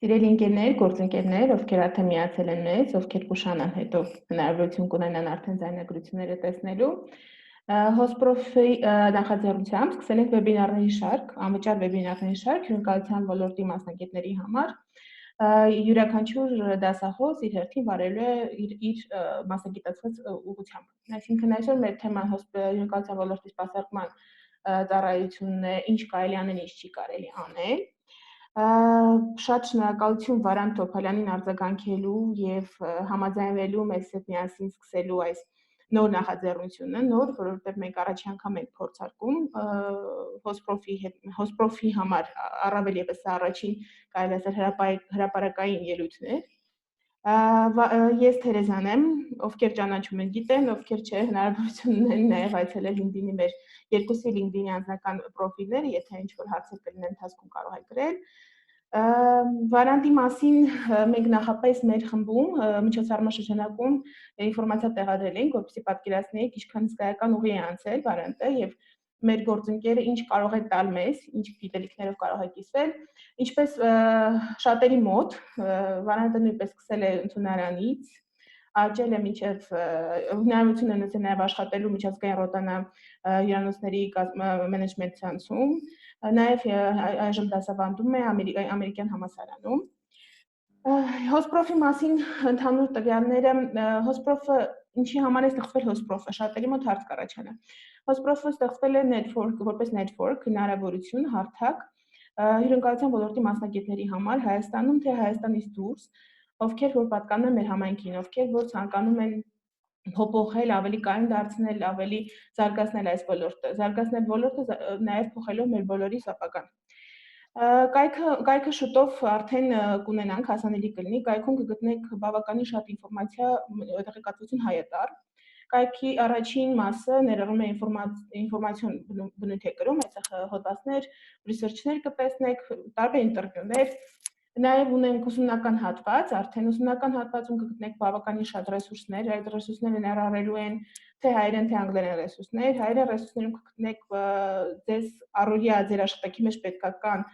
Սիրելի ընկերներ, գործընկերներ, ովքեր արդեն միացել են մեզ, ովքեր կուշանան հետո հնարավորություն կունենան արդեն ձայնագրությունները տեսնելու, hosprof-ի նախաձեռնությամբ սկսել ենք վեբինարների շարք, անվճար վեբինարների շարք հյուրընկալության ոլորտի մասնագետների համար։ Յուրաքանչյուր դասախոս իր հերթին վարելու է իր մասնագիտացված ուղղությամբ։ Այսինքն այսօր մեր թեման հյուրընկալության ոլորտի սպասարկման ծառայությունն է, ինչ կարելի անել, ինչ չի կարելի անել։ Շատ շնորհակալություն Վարանտ Թոփալյանին արձագանքելու եւ համաձայնվելու մեզ հետ միասին սկսելու այս նոր նախաձեռնությունը, որովհետեւ մենք առաջի անգամ ենք փորձարկում hosprof-ի համար առավել եւս առաջին կարելի ասել հրապարակային ելույթներ։ Ես Թերեզան եմ, ովքեր ճանաչում են գիտեն, ովքեր չէ, հնարավորություն ունեն նաեւ այցելել LinkedIn-ի մեր երկուսի LinkedIn-ի անձնական պրոֆիլները, եթե ինչ-որ հարցեր կլինեն ընթացքում կարող եք գրել։ Վարանտի մասին մենք նախապես մեր խմբում միջոցառման շրջանակում ինֆորմացիա տեղադրել ենք, որպեսզի պատկերացնեիք ինչքան հսկայական ուղի է անցել Վարանտը եւ մեր գործընկերը ինչ կարող է տալ մեզ, ինչ գիտելիքներով կարող է կիսվել, ինչպես շատերի մոտ Վարանտը նույնպես սկսել է ընդունարանից, աճել է մինչև հնարավորություն է ունեցել նաև աշխատելու միջազգային Ռոտանա հյուրանոցների մենեջմենթ ցանցում, նաև այժմ դասավանդում է Ամերիկյան Համալսարանում։ Hosprof-ի մասին ընդհանուր տվյալները, hosprof-ը ինչի համար է ստեղծվել hosprof-ը, շատերի մոտ հարց կառաջանա։ Hosprof-ը ստեղծվել է որպես network, հնարավորություն, հարթակ հյուրընկալության ոլորտի մասնագետների համար Հայաստանում թե Հայաստանից դուրս, ովքեր որ պատկանում են մեր համայնքին, ովքեր որ ցանկանում են փոփոխել, ավելի կայուն դարձնել, ավելի զարգացնել այս ոլորտը, զարգացնել ոլորտը նաև փոխելով մեր բոլորի ապագան։ Կայքը շուտով արդեն կունենանք, հասանելի կլինի, կայքում կգտնեք բավականին շատ ինֆորմացիա տեղեկատվություն հայտար։ Կայքի առաջին մասը ներառում է ինֆորմացիոն բնույթ է կրում, այստեղ հոդվածներ, ռիսերչներ կտեսնեք, տարբեր ինտերվյուներ, նաև ունենք ուսումնական հատված, արդեն ուսումնական հատվածում կգտնեք բավականին շատ ռեսուրսներ, այդ ռեսուրսները ներառելու են թե հայերեն, թե անգլերեն ռեսուրսներ, հայերեն ռեսուրսներում կգտնեք ձեզ առօրյա ձեր աշխատանքի մեջ պետքական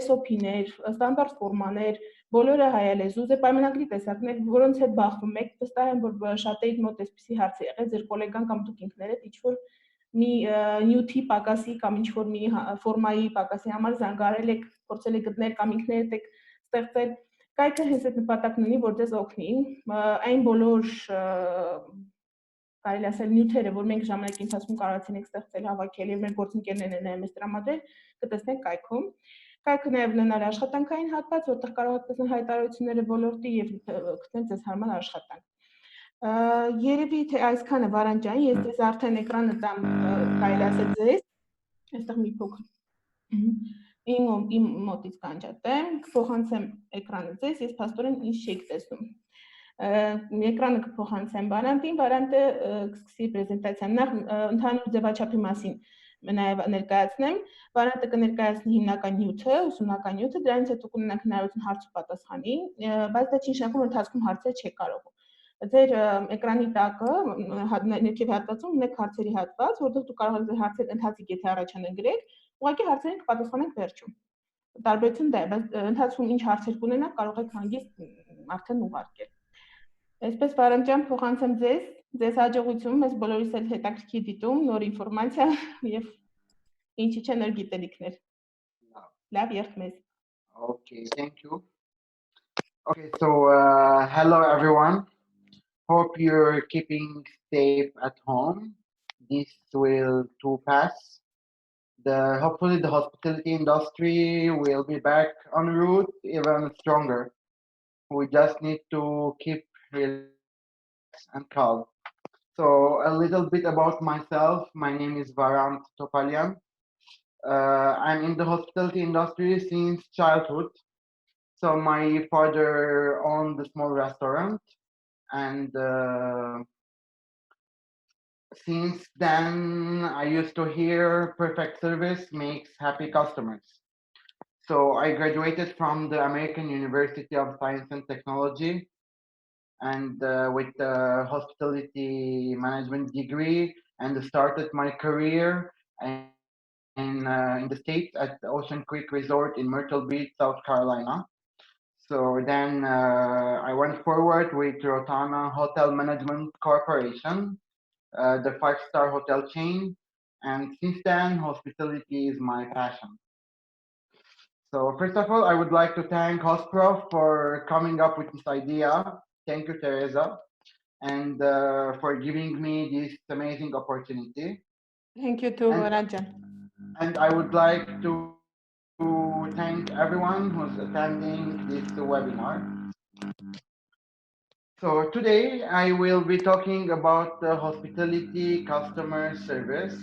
SOP-ներ, ստանդարտ ֆորմաներ, բոլորը հայալեզու, ձեր պայմանագրի տեսակներ, որոնց հետ բախվում եք, վստահ եմ, որ շատերիդ մոտ այսպիսի հարց է եղել, ձեր գոլեգան կամ դուք ինքներդ ինչ-որ մի նյութի պակասի կամ ինչ-որ մի ֆորմայի պակասի համար զանգարել եք, փորձել եք գտնել կամ ինքներդ եք ստեղծել, կայքը հենց այդ նպատակն ունի, որ ձեզ օգնի, այն բոլոր կարելի ասել նյութերը, որ մենք ժամանակի ընթացքում կարողացել ենք ստեղծել, հավաքել եւ մեր գործընկերներն են մեզ տրամադրել, կտեսնենք կայքում։ Կայքը նաև ունենալ աշխատանքային հատված, որտեղ կարող եք տեսնել հայտարարությունները ոլորտի եւ գտնել ձեզ հարմար աշխատանք։ Երևի թե այսքանը Վարանջան, ես ձեզ արդեն էկրանը տամ, կարելի ասել ձեզ, այստեղ մի փոքր իմ մոտից կանջատեմ, կփոխանցեմ էկրանը ձեզ, ես փաստորեն ինչ չեք տեսնում։ Էկրանը կփոխանցեմ Վարանտին, Վարանտը կսկսի պրեզենտացիան, նախ ընդհանուր ձևաչափի մասին նաև ներկայացնեմ, Վարանտը կներկայացնի հիմնական նյութը, ուսումնական նյութը, դրանից հետո կունենանք հնարավորություն հարց ու պատասխանի, բայց դա չի նշանակում, որ ընթացքում հարցեր չեք կարող։ Ձեր էկրանի տակը ներքև հատվածում ունեք հարցերի հատված, որտեղ դուք կարող եք ձեր հարցեր ընթացիկ եթե առաջանան գրել, ուղղակի հարցերին կպատասխանենք վերջում։ Տարբերություն դա է, բայց ընթացքում ինչ հարցեր կունենաք, կարող եք հանգիստ արդեն ուղարկել։ Այսպես Վարանջան փոխանցեմ ձեզ հաջողություն, մեզ բոլորիս էլ հետաքրքիր դիտում, նոր ինֆորմացիա եւ ինչի՞ չէ նոր գիտելիքներ։ Լավ եղք մեզ։ Okay, thank you. Okay, so hello everyone. Hope you're keeping safe at home. This will too pass. Hopefully the hospitality industry will be back en route even stronger. We just need to keep relaxed and calm. So a little bit about myself. My name is Varant Topalian. I'm in the hospitality industry since childhood. So my father owned a small restaurant, and since then I used to hear perfect service makes happy customers. So I graduated from the American University of Science and Technology, and with the hospitality management degree, and started my career in the States at Ocean Creek Resort in Myrtle Beach, South Carolina. So then I went forward with Rotana Hotels Management Corporation, the five-star hotel chain. And since then, hospitality is my passion. So first of all, I would like to thank hosprof for coming up with this idea. Thank you, Teresa, and for giving me this amazing opportunity. Thank you too, Varant. And I would like to thank everyone who's attending this webinar. So today I will be talking about the hospitality customer service.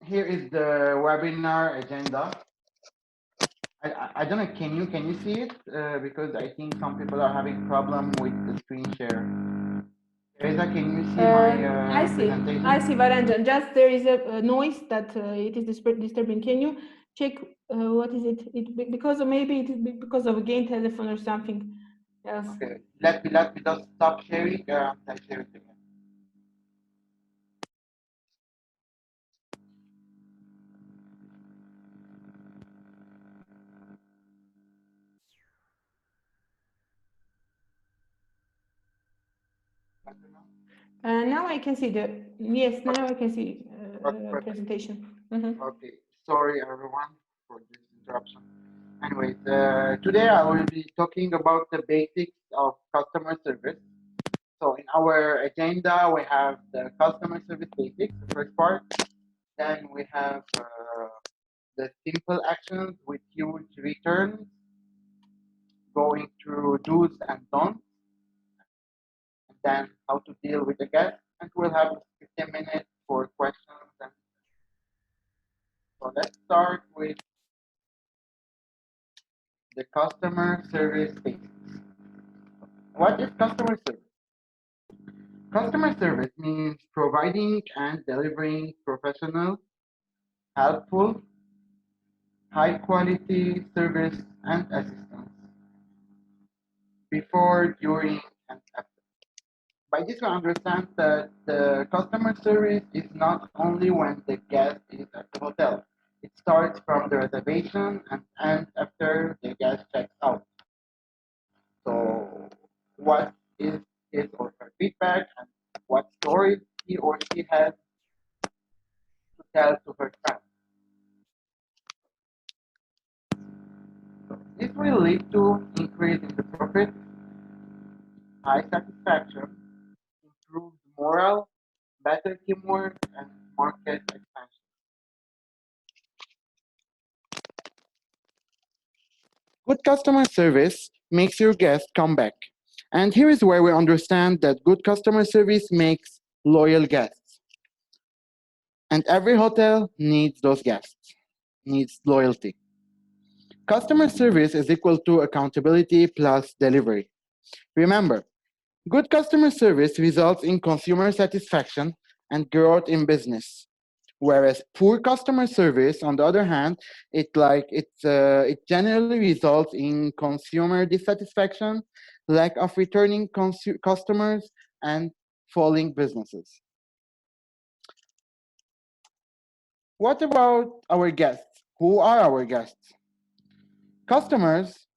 Here is the webinar agenda. I don't know, can you see it? Because I think some people are having problem with the screen share. Teresa, can you see my presentation? I see, Varanjan. Just there is a noise that it is disturbing. Can you check what is it? Because maybe it is because of a gain telephone or something else. Okay, let me just stop sharing and share it again. Now I can see now I can see presentation. Okay, sorry everyone for this interruption. Anyways, today I will be talking about the basics of customer service. So in our agenda, we have the customer service basics, the first part. Then we have the simple actions with huge returns, going through do's and don'ts, and then how to deal with the guests. And we'll have 15 minutes for questions. And so let's start with the customer service basics. What is customer service? Customer service means providing and delivering professional, helpful, high quality service and assistance before, during, and after. By this, we understand that the customer service is not only when the guest is at the hotel. It starts from the reservation and ends after the guest checks out. So, what is his or her feedback and what stories he or she has to tell to her friends. So this will lead to increase in the profit, high satisfaction, improved morale, better teamwork, and market expansion. Good customer service makes your guest come back. And here is where we understand that good customer service makes loyal guests. And every hotel needs those guests, needs loyalty. Customer service is equal to accountability plus delivery. Remember, good customer service results in consumer satisfaction and growth in business. Whereas poor customer service, on the other hand, it generally results in consumer dissatisfaction, lack of returning customers, and falling businesses. What about our guests? Who are our guests? Customers,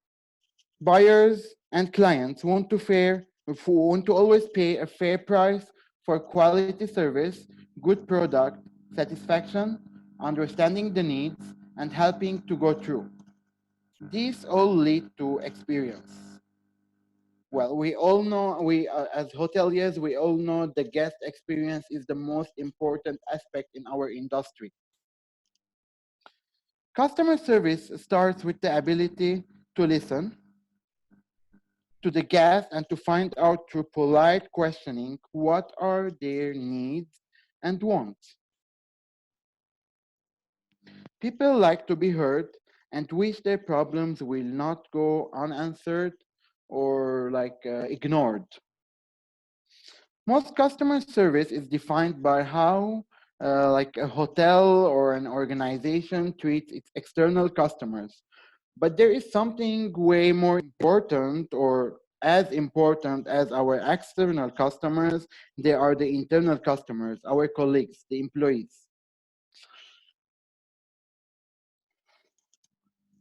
buyers, and clients want to always pay a fair price for quality service, good product, satisfaction, understanding the needs, and helping to go through. These all lead to experience. Well, we all know, as hoteliers, we all know the guest experience is the most important aspect in our industry. Customer service starts with the ability to listen to the guest and to find out through polite questioning what are their needs and wants. People like to be heard and wish their problems will not go unanswered or ignored. Most customer service is defined by how a hotel or an organization treats its external customers. But there is something way more important or as important as our external customers. They are the internal customers, our colleagues, the employees.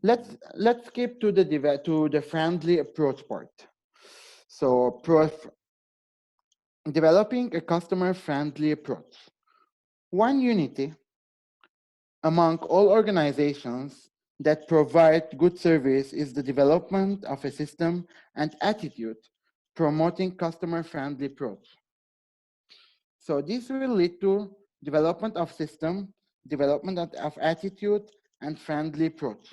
Let's skip to the friendly approach part. So developing a customer-friendly approach. One unity among all organizations that provide good service is the development of a system and attitude promoting customer-friendly approach. So this will lead to development of system, development of attitude, and friendly approach.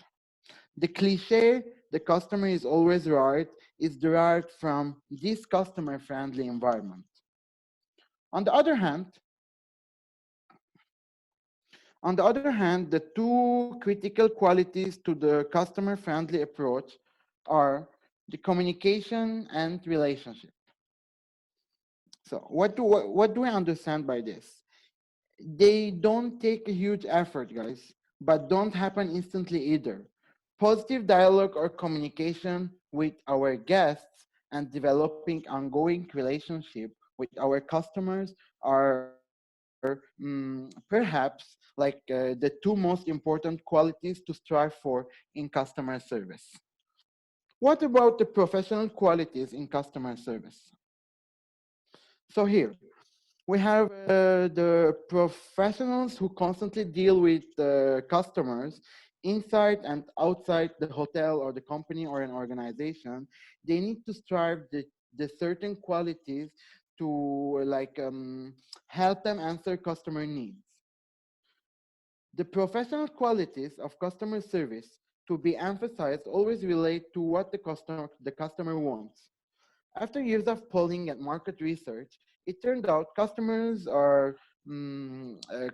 The cliche, the customer is always right, is derived from this customer-friendly environment. On the other hand, the two critical qualities to the customer-friendly approach are the communication and relationship. So what do I understand by this? They don't take a huge effort, guys, but don't happen instantly either. Positive dialogue or communication with our guests and developing ongoing relationship with our customers are perhaps like the two most important qualities to strive for in customer service. What about the professional qualities in customer service? So here, we have the professionals who constantly deal with customers inside and outside the hotel or the company or an organization. They need to strive the certain qualities to help them answer customer needs. The professional qualities of customer service to be emphasized always relate to what the customer wants. After years of polling and market research, it turned out customers are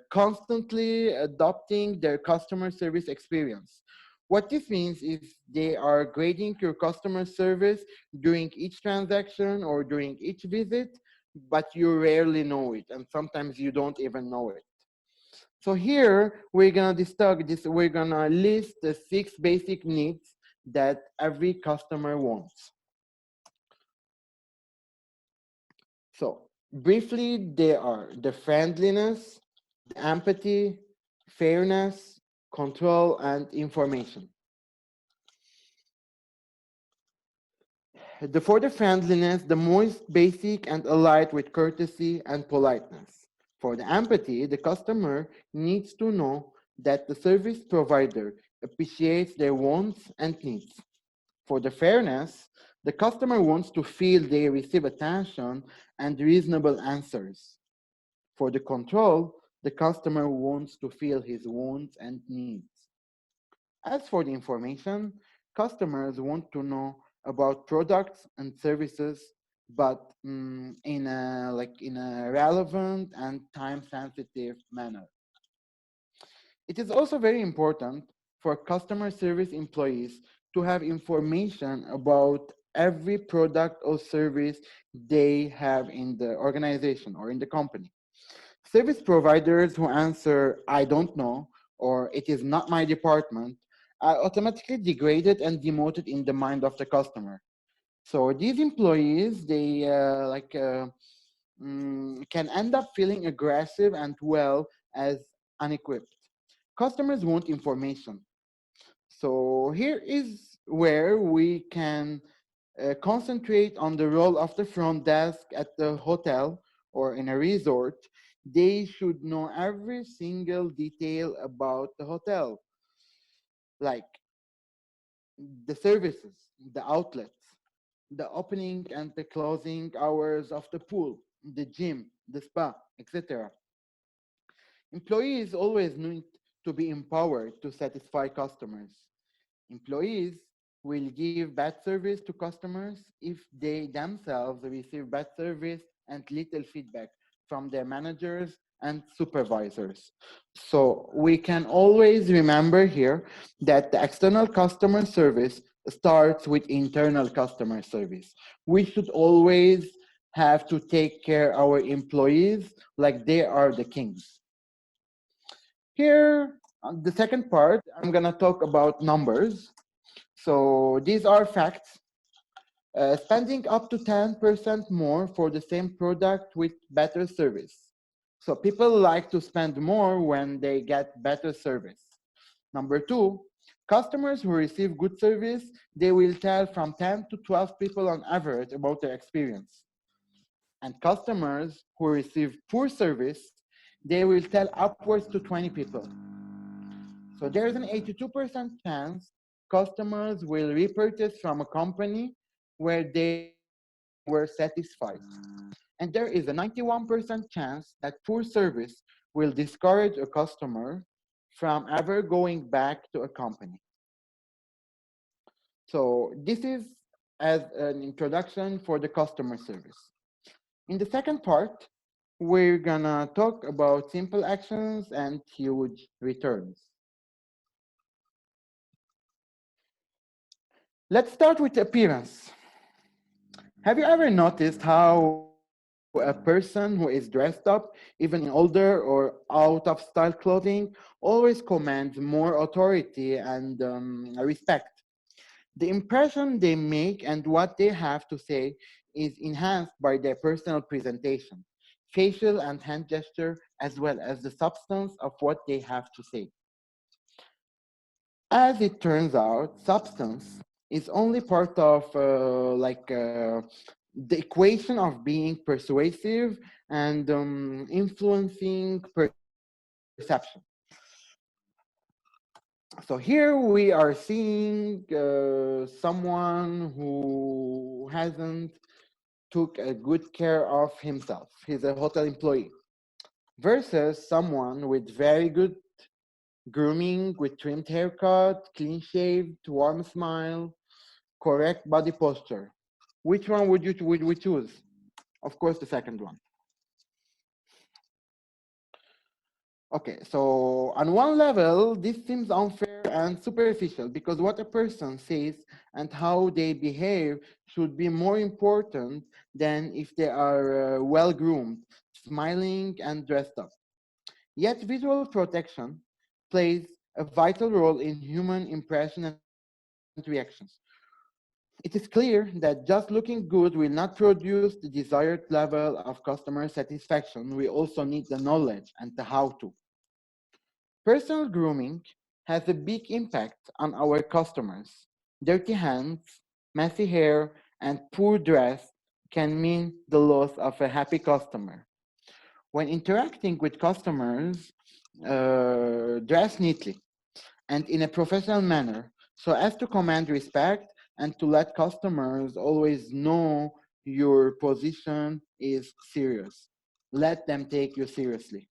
constantly adopting their customer service experience. What this means is they are grading your customer service during each transaction or during each visit, but you rarely know it, and sometimes you don't even know it. So here we're gonna we're gonna list the 6 basic needs that every customer wants. So briefly, they are the friendliness, the empathy, fairness, control, and information. For the friendliness, the most basic and allied with courtesy and politeness. For the empathy, the customer needs to know that the service provider appreciates their wants and needs. For the fairness, the customer wants to feel they receive attention and reasonable answers. For the control, the customer wants to feel his wants and needs. As for the information, customers want to know about products and services, but in a relevant and time-sensitive manner. It is also very important for customer service employees to have information about every product or service they have in the organization or in the company. Service providers who answer, "I don't know," or "it is not my department," are automatically degraded and demoted in the mind of the customer. So these employees, they can end up feeling aggressive and as unequipped. Customers want information. So here is where we can concentrate on the role of the front desk at the hotel or in a resort. They should know every single detail about the hotel, like the services, the outlets, the opening and the closing hours of the pool, the gym, the spa, etc. Employees always need to be empowered to satisfy customers. Employees will give bad service to customers if they themselves receive bad service and little feedback from their managers and supervisors. So we can always remember here that the external customer service starts with internal customer service. We should always have to take care of our employees like they are the kings. Here, on the second part, I'm gonna talk about numbers. So these are facts. Spending up to 10% more for the same product with better service. So people like to spend more when they get better service. Number 2, customers who receive good service, they will tell from 10 to 12 people on average about their experience. And customers who receive poor service, they will tell upwards to 20 people. So there's an 82% chance customers will repurchase from a company where they were satisfied. And there is a 91% chance that poor service will discourage a customer from ever going back to a company. So this is as an introduction for the customer service. In the second part, we're gonna talk about simple actions and huge returns. Let's start with appearance. Have you ever noticed how a person who is dressed up, even in older or out of style clothing, always commands more authority and respect? The impression they make and what they have to say is enhanced by their personal presentation, facial and hand gesture, as well as the substance of what they have to say. As it turns out, substance is only part of the equation of being persuasive and influencing perception. So here we are seeing someone who hasn't took a good care of himself. He's a hotel employee versus someone with very good grooming, with trimmed haircut, clean shaved, warm smile, correct body posture. Which one would we choose? Of course, the second one. Okay, so on one level, this seems unfair and superficial because what a person says and how they behave should be more important than if they are well-groomed, smiling and dressed up. Yet visual protection plays a vital role in human impression and reactions. It is clear that just looking good will not produce the desired level of customer satisfaction. We also need the knowledge and the how-to. Personal grooming has a big impact on our customers. Dirty hands, messy hair, and poor dress can mean the loss of a happy customer. When interacting with customers, dress neatly and in a professional manner so as to command respect and to let customers always know your position is serious. Let them take you seriously.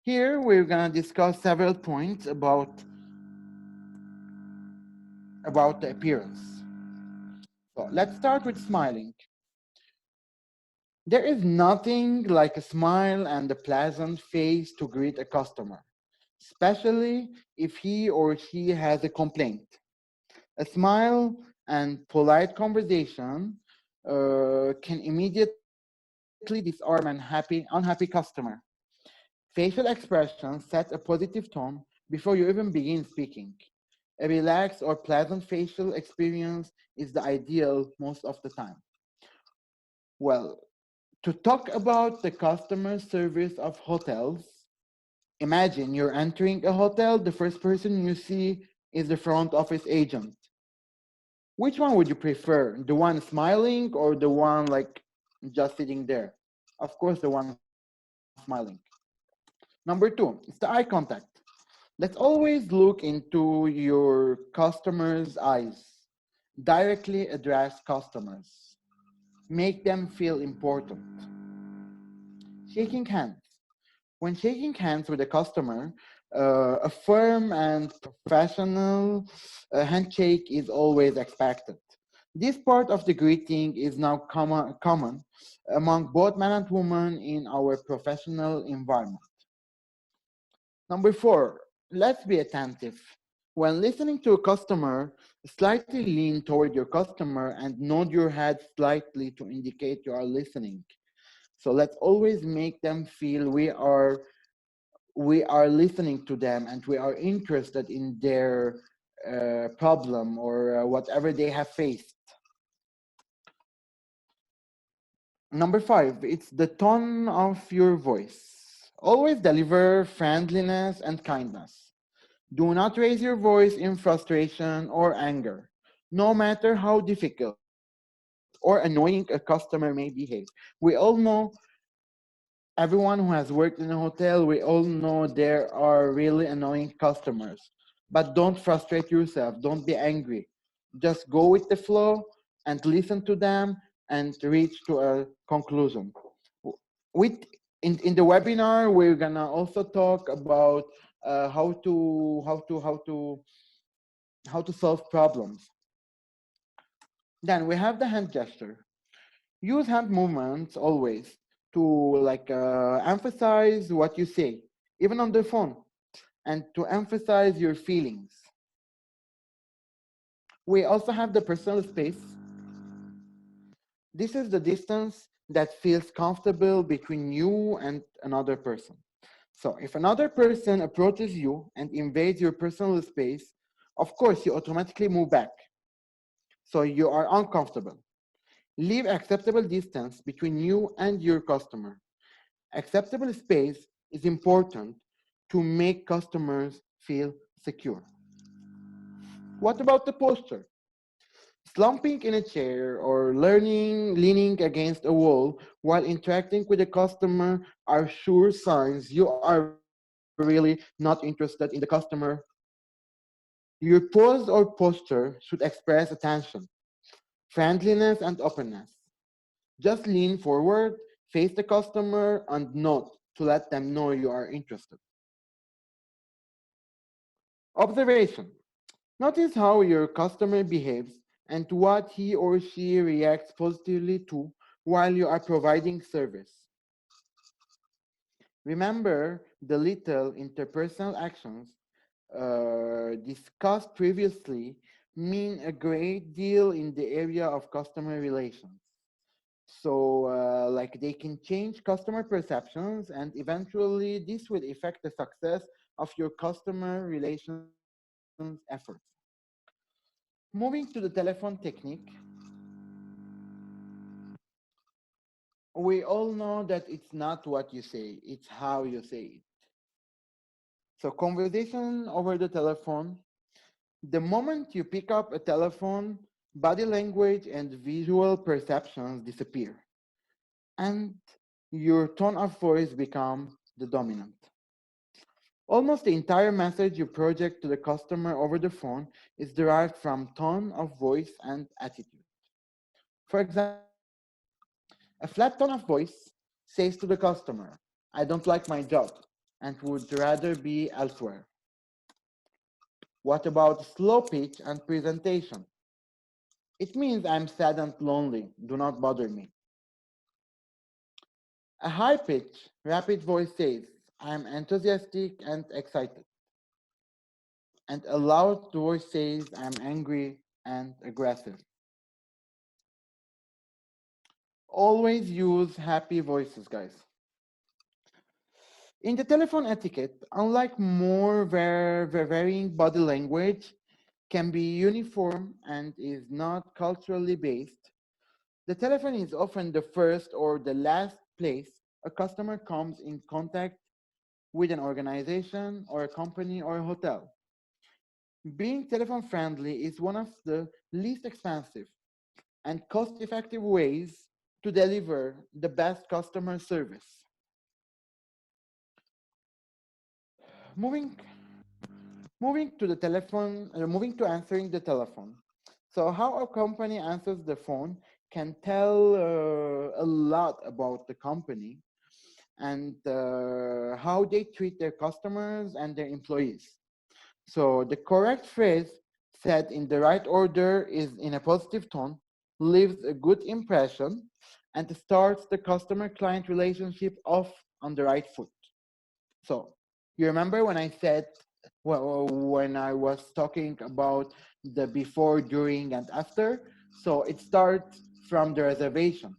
Here, we're going to discuss several points about the appearance. So let's start with smiling. There is nothing like a smile and a pleasant face to greet a customer, especially if he or she has a complaint. A smile and polite conversation can immediately disarm an unhappy customer. Facial expressions set a positive tone before you even begin speaking. A relaxed or pleasant facial experience is the ideal most of the time. Well, to talk about the customer service of hotels, imagine you're entering a hotel, the first person you see is the front office agent. Which one would you prefer? The one smiling or the one like just sitting there? Of course, the one smiling. Number 2, it's the eye contact. Let's always look into your customer's eyes. Directly address customers. Make them feel important. Shaking hands. When shaking hands with a customer, a firm and professional handshake is always expected. This part of the greeting is now common among both men and women in our professional environment. Number 4, let's be attentive. When listening to a customer, slightly lean toward your customer and nod your head slightly to indicate you are listening. So let's always make them feel we are listening to them and we are interested in their problem or whatever they have faced. Number 5, it's the tone of your voice. Always deliver friendliness and kindness. Do not raise your voice in frustration or anger, no matter how difficult or annoying a customer may behave. We all know, everyone who has worked in a hotel, we all know there are really annoying customers. But don't frustrate yourself, don't be angry. Just go with the flow and listen to them and reach to a conclusion. With in the webinar, we're gonna also talk about how to solve problems. Then we have the hand gesture. Use hand movements always to emphasize what you say, even on the phone, and to emphasize your feelings. We also have the personal space. This is the distance that feels comfortable between you and another person. So if another person approaches you and invades your personal space, of course, you automatically move back. So you are uncomfortable. Leave acceptable distance between you and your customer. Acceptable space is important to make customers feel secure. What about the posture? Slumping in a chair or leaning against a wall while interacting with a customer are sure signs you are really not interested in the customer. Your pose or posture should express attention, friendliness, and openness. Just lean forward, face the customer, and nod to let them know you are interested. Observation. Notice how your customer behaves and what he or she reacts positively to while you are providing service. Remember, the little interpersonal actions discussed previously mean a great deal in the area of customer relations. So they can change customer perceptions, and eventually this will affect the success of your customer relations efforts. Moving to the telephone technique, we all know that it's not what you say, it's how you say it. So conversation over the telephone, the moment you pick up a telephone, body language and visual perceptions disappear, and your tone of voice becomes the dominant. Almost the entire message you project to the customer over the phone is derived from tone of voice and attitude. For example, a flat tone of voice says to the customer, "I don't like my job and would rather be elsewhere." What about slow pitch and presentation? It means, "I'm sad and lonely, do not bother me." A high pitch, rapid voice says, "I'm enthusiastic and excited." And a loud voice says, "I'm angry and aggressive." Always use happy voices, guys. In the telephone etiquette, unlike more varying body language can be uniform and is not culturally based, the telephone is often the first or the last place a customer comes in contact with an organization or a company or a hotel. Being telephone friendly is one of the least expensive and cost-effective ways to deliver the best customer service. Moving to the telephone, moving to answering the telephone. So how a company answers the phone can tell a lot about the company and how they treat their customers and their employees. So the correct phrase said in the right order is in a positive tone, leaves a good impression, and starts the customer-client relationship off on the right foot. So you remember when I said, when I was talking about the before, during, and after? So it starts from the reservation.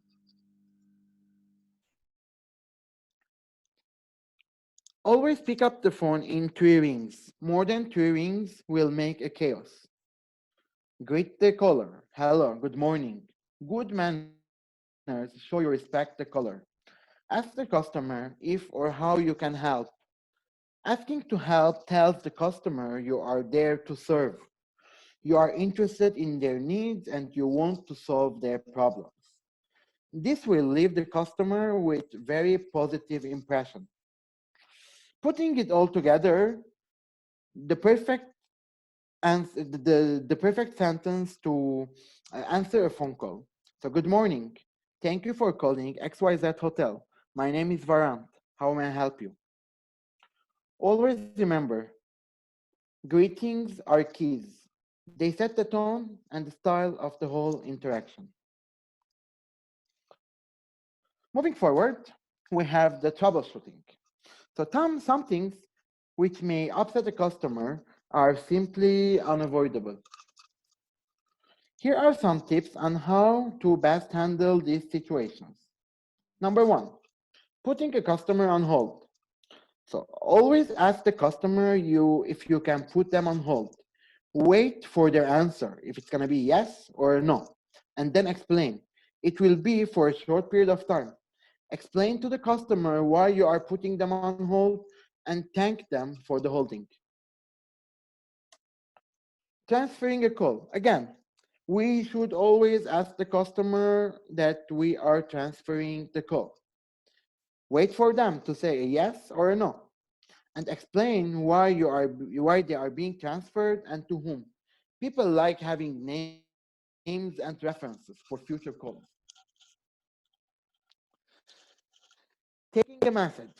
Always pick up the phone in 3 rings. More than 3 rings will make a chaos. Greet the caller. Hello, good morning. Good manners show you respect the caller. Ask the customer if or how you can help. Asking to help tells the customer you are there to serve. You are interested in their needs and you want to solve their problems. This will leave the customer with very positive impression. Putting it all together, the perfect the perfect sentence to answer a phone call. So, good morning. Thank you for calling XYZ Hotel. My name is Varant. How may I help you? Always remember, greetings are keys. They set the tone and the style of the whole interaction. Moving forward, we have the troubleshooting. So some things which may upset a customer are simply unavoidable. Here are some tips on how to best handle these situations. Number one, putting a customer on hold. So always ask the customer if you can put them on hold. Wait for their answer, if it's going to be yes or no, and then explain. It will be for a short period of time. Explain to the customer why you are putting them on hold and thank them for the holding. Transferring a call. Again, we should always ask the customer that we are transferring the call. Wait for them to say a yes or a no, and explain why they are being transferred and to whom. People like having names and references for future calls. Taking a message.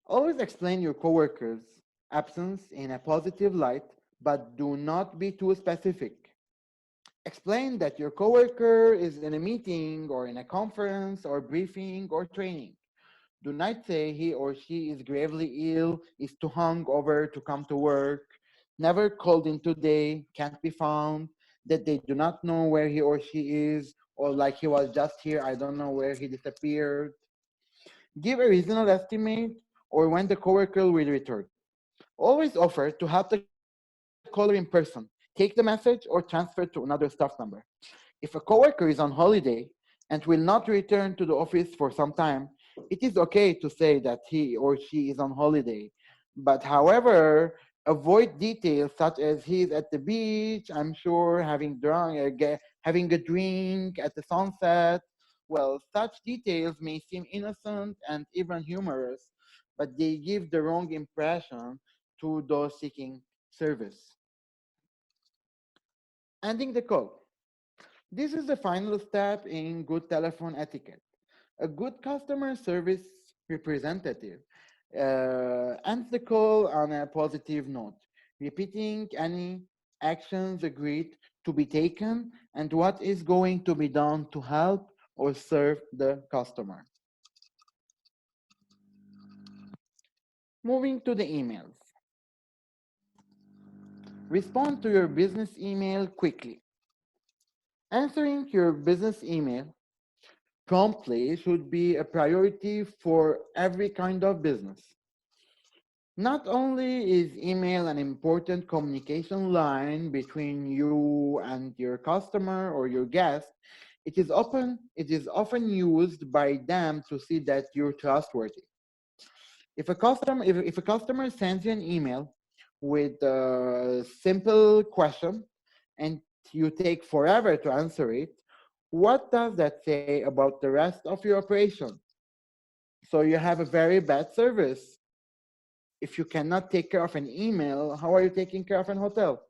Always explain your coworker's absence in a positive light, but do not be too specific. Explain that your coworker is in a meeting or in a conference or briefing or training. Do not say he or she is gravely ill, is too hungover to come to work, never called in today, can't be found, that they do not know where he or she is, or like he was just here, I don't know where he disappeared. Give a reasonable estimate or when the coworker will return. Always offer to help the caller in person. Take the message or transfer to another staff member. If a coworker is on holiday and will not return to the office for some time, it is okay to say that he or she is on holiday. But however, avoid details such as he's at the beach, I'm sure, having a drink at the sunset. Well, such details may seem innocent and even humorous, but they give the wrong impression to those seeking service. Ending the call. This is the final step in good telephone etiquette. A good customer service representative ends the call on a positive note, repeating any actions agreed to be taken and what is going to be done to help or serve the customer. Moving to the emails. Respond to your business email quickly. Answering your business email promptly should be a priority for every kind of business. Not only is email an important communication line between you and your customer or your guest, it is often used by them to see that you're trustworthy. If a customer sends you an email with a simple question and you take forever to answer it, what does that say about the rest of your operation? So you have a very bad service. If you cannot take care of an email, how are you taking care of an hotel?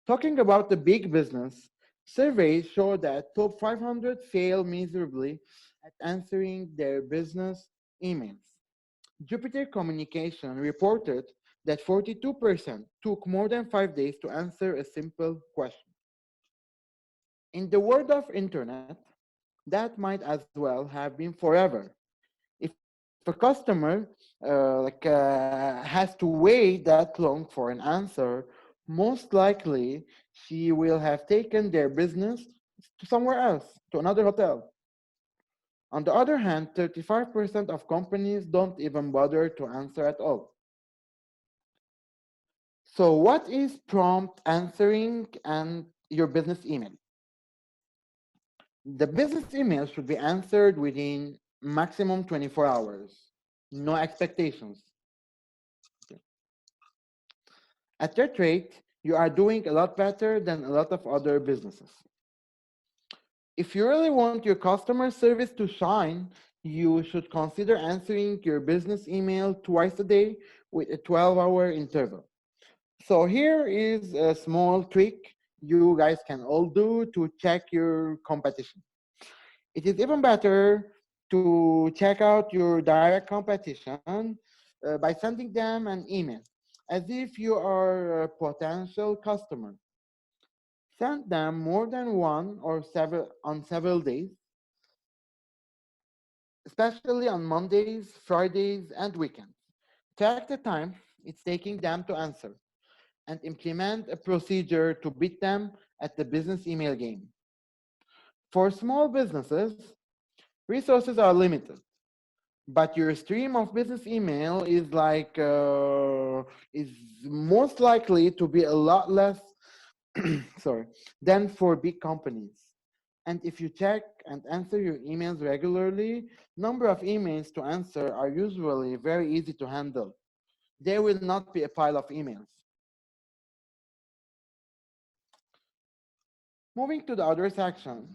Talking about the big business, surveys show that top 500 fail miserably at answering their business emails. Jupiter Communication reported that 42% took more than 5 days to answer a simple question. In the world of internet, that might as well have been forever. If a customer has to wait that long for an answer, most likely she will have taken their business to somewhere else, to another hotel. On the other hand, 35% of companies don't even bother to answer at all. So what is prompt answering and your business email? The business email should be answered within maximum 24 hours. No expectations. At that rate, you are doing a lot better than a lot of other businesses. If you really want your customer service to shine, you should consider answering your business email twice a day with a 12-hour interval. So here is a small trick you guys can all do to check your competition. It is even better to check out your direct competition by sending them an email, as if you are a potential customer. Send them more than one or several days, especially on Mondays, Fridays, and weekends. Track the time it's taking them to answer and implement a procedure to beat them at the business email game. For small businesses, resources are limited, but your stream of business email is most likely to be a lot less than for big companies. And if you check and answer your emails regularly, number of emails to answer are usually very easy to handle. There will not be a pile of emails. Moving to the other section,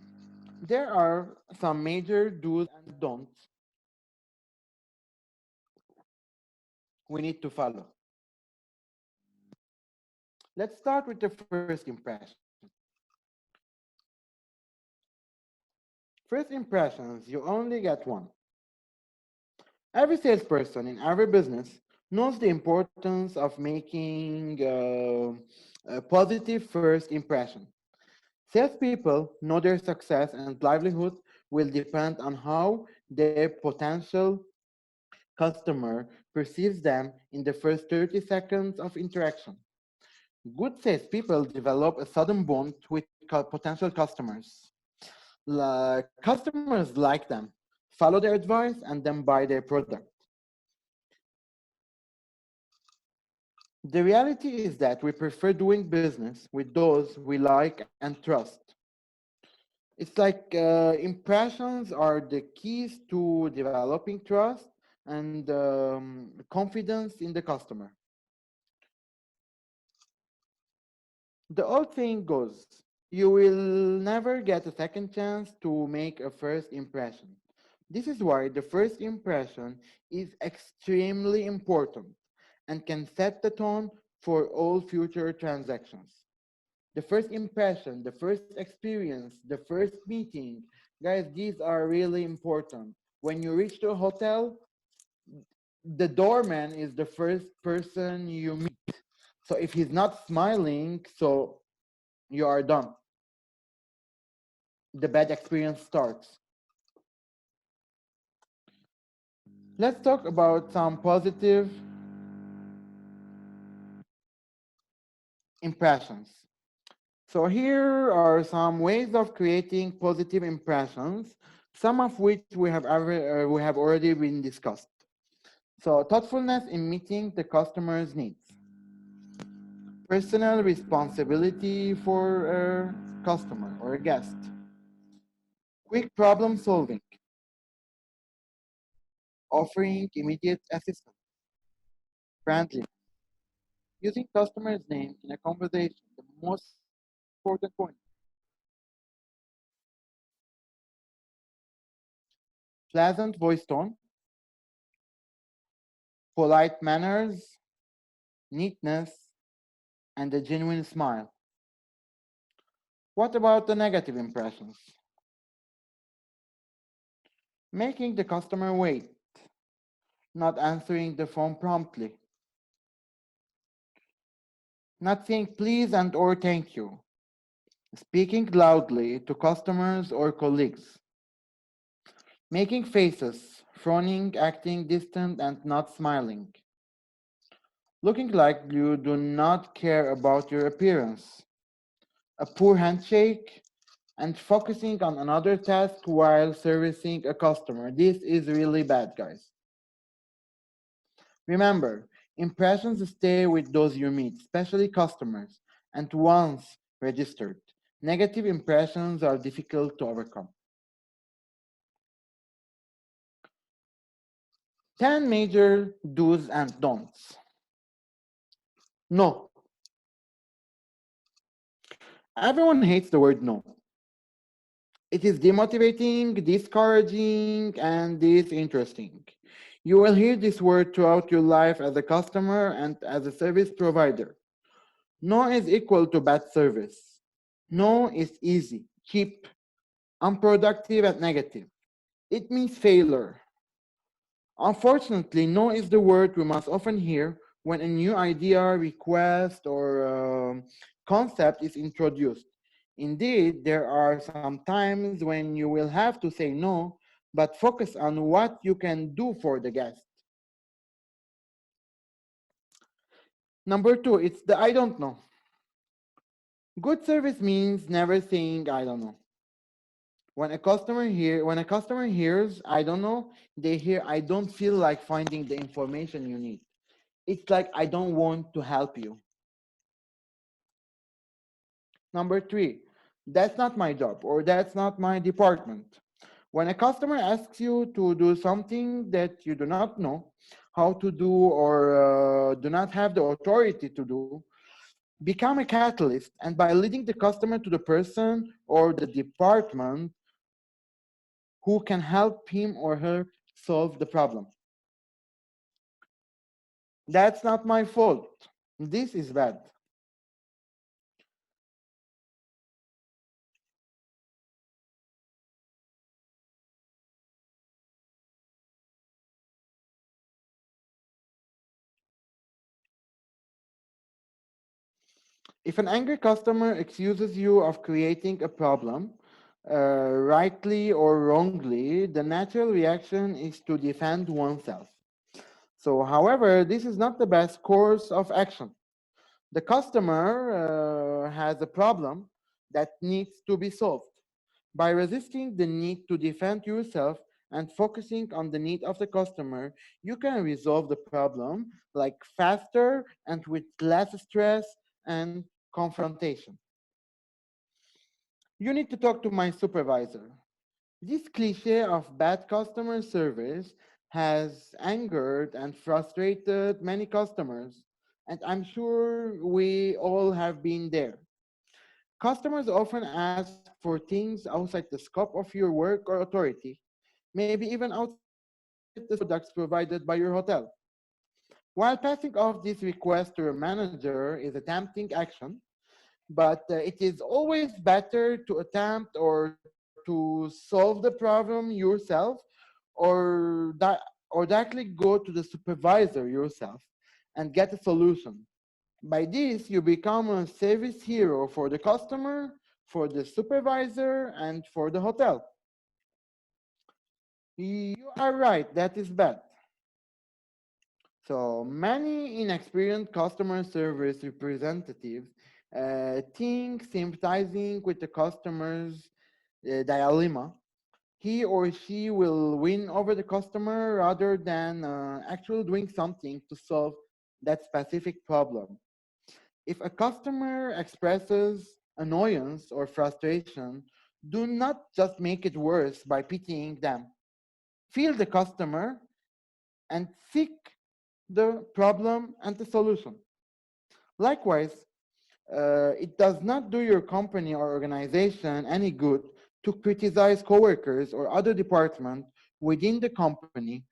there are some major do's and don'ts we need to follow. Let's start with the first impression. First impressions, you only get one. Every salesperson in every business knows the importance of making a positive first impression. Salespeople know their success and livelihood will depend on how their potential customer perceives them in the first 30 seconds of interaction. Good salespeople develop a sudden bond with potential customers. Customers like them, follow their advice, and then buy their product. The reality is that we prefer doing business with those we like and trust. It's like impressions are the keys to developing trust and confidence in the customer. The old thing goes, you will never get a second chance to make a first impression. This is why the first impression is extremely important and can set the tone for all future transactions. The first impression, the first experience, the first meeting, guys, these are really important. When you reach the hotel, the doorman is the first person you meet. So if he's not smiling, so you are done. The bad experience starts. Let's talk about some positive impressions. So here are some ways of creating positive impressions, some of which we have already been discussed. So thoughtfulness in meeting the customer's needs. Personal responsibility for a customer or a guest. Quick problem solving. Offering immediate assistance. Friendliness. Using customer's name in a conversation, the most important point. Pleasant voice tone. Polite manners. Neatness. And a genuine smile. What about the negative impressions? Making the customer wait. Not answering the phone promptly. Not saying please and or thank you. Speaking loudly to customers or colleagues. Making faces, frowning, acting distant, and not smiling. Looking like you do not care about your appearance. A poor handshake, and focusing on another task while servicing a customer. This is really bad, guys. Remember, impressions stay with those you meet, especially customers, and once registered. Negative impressions are difficult to overcome. 10 major do's and don'ts. No, Everyone hates the word no. It is demotivating, discouraging, and disinteresting. You will hear this word throughout your life as a customer and as a service provider. No is equal to bad service. No is easy, cheap, unproductive, and negative. It means failure. Unfortunately, no is the word we must often hear when a new idea, request, or concept is introduced. Indeed, there are some times when you will have to say no, but focus on what you can do for the guest. Number two, it's the I don't know. Good service means never saying I don't know. When a customer hears I don't know, they hear I don't feel like finding the information you need. It's like I don't want to help you. Number three, that's not my job or that's not my department. When a customer asks you to do something that you do not know how to do or do not have the authority to do, become a catalyst, and by leading the customer to the person or the department who can help him or her solve the problem. That's not my fault. This is bad. If an angry customer accuses you of creating a problem, rightly or wrongly, the natural reaction is to defend oneself. So, however, this is not the best course of action. The customer has a problem that needs to be solved. By resisting the need to defend yourself and focusing on the need of the customer, you can resolve the problem like faster and with less stress and confrontation. You need to talk to my supervisor. This cliche of bad customer service has angered and frustrated many customers, and I'm sure we all have been there. Customers often ask for things outside the scope of your work or authority, maybe even outside the products provided by your hotel. While passing off this request to your manager is a tempting action, but it is always better to attempt or to solve the problem yourself or directly go to the supervisor yourself and get a solution. By this, you become a service hero for the customer, for the supervisor, and for the hotel. You are right, that is bad. So many inexperienced customer service representatives think sympathizing with the customer's dilemma, he or she will win over the customer rather than actually doing something to solve that specific problem. If a customer expresses annoyance or frustration, do not just make it worse by pitying them. Feel the customer and seek the problem and the solution. Likewise, it does not do your company or organization any good to criticize coworkers or other departments within the company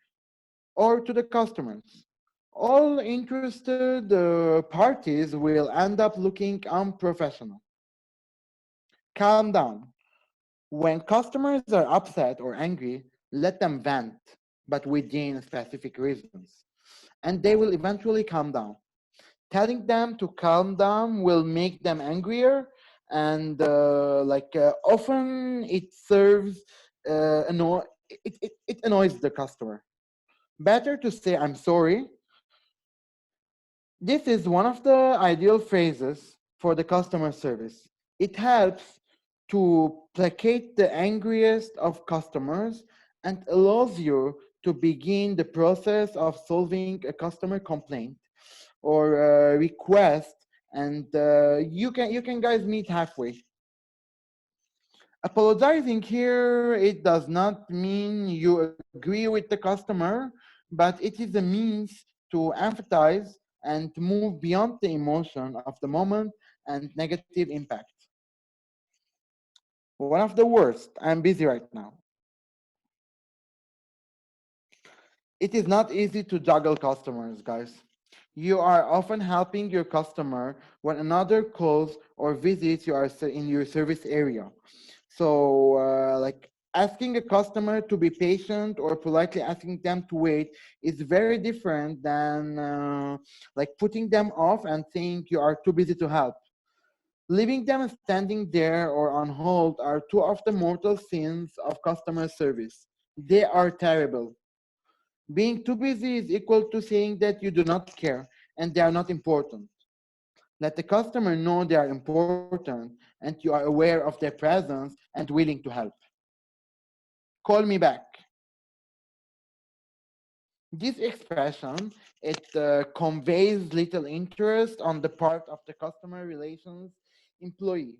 or to the customers. All interested parties will end up looking unprofessional. Calm down. When customers are upset or angry, let them vent, but within specific reasons. And they will eventually calm down. Telling them to calm down will make them angrier, and often it serves it annoys the customer. Better to say I'm sorry. This is one of the ideal phrases for the customer service. It helps to placate the angriest of customers and allows you to begin the process of solving a customer complaint or a request, and you can guys meet halfway. Apologizing here, it does not mean you agree with the customer, but it is a means to empathize and move beyond the emotion of the moment and negative impact. One of the worst. I'm busy right now. It is not easy to juggle customers, guys. You are often helping your customer when another calls or visits you are in your service area. So like asking a customer to be patient or politely asking them to wait is very different than like putting them off and saying you are too busy to help. Leaving them standing there or on hold are two of the mortal sins of customer service. They are terrible. Being too busy is equal to saying that you do not care and they are not important. Let the customer know they are important and you are aware of their presence and willing to help. Call me back. This expression, it conveys little interest on the part of the customer relations employee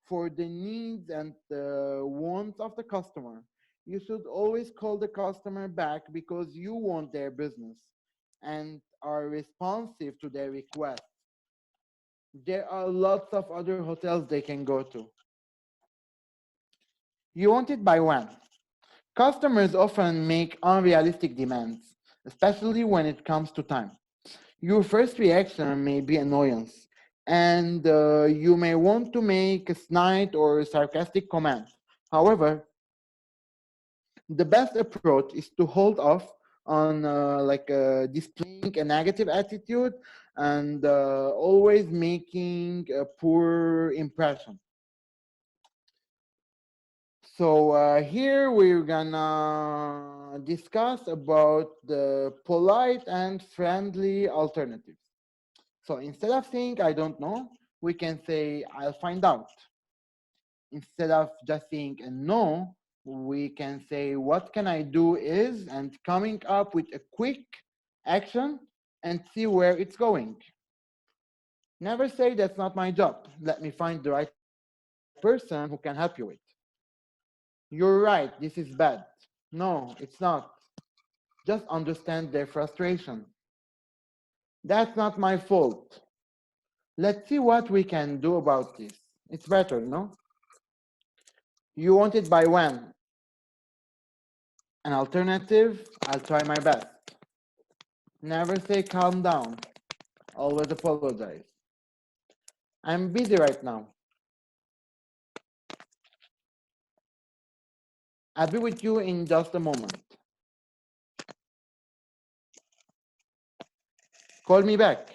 for the needs and the wants of the customer. You should always call the customer back because you want their business and are responsive to their requests. There are lots of other hotels they can go to. You want it by when? Customers often make unrealistic demands, especially when it comes to time. Your first reaction may be annoyance, and you may want to make a snide or sarcastic comment. However, the best approach is to hold off on displaying a negative attitude and always making a poor impression. So here we're gonna discuss about the polite and friendly alternatives. So instead of saying I don't know, we can say I'll find out. Instead of just saying a no, we can say what can I do is, and coming up with a quick action and see where it's going. Never say that's not my job. Let me find the right person who can help you with. You're right, this is bad. No, it's not. Just understand their frustration. That's not my fault. Let's see what we can do about this. It's better, no? You want it by when? An alternative, I'll try my best. Never say calm down. Always apologize. I'm busy right now. I'll be with you in just a moment. Call me back.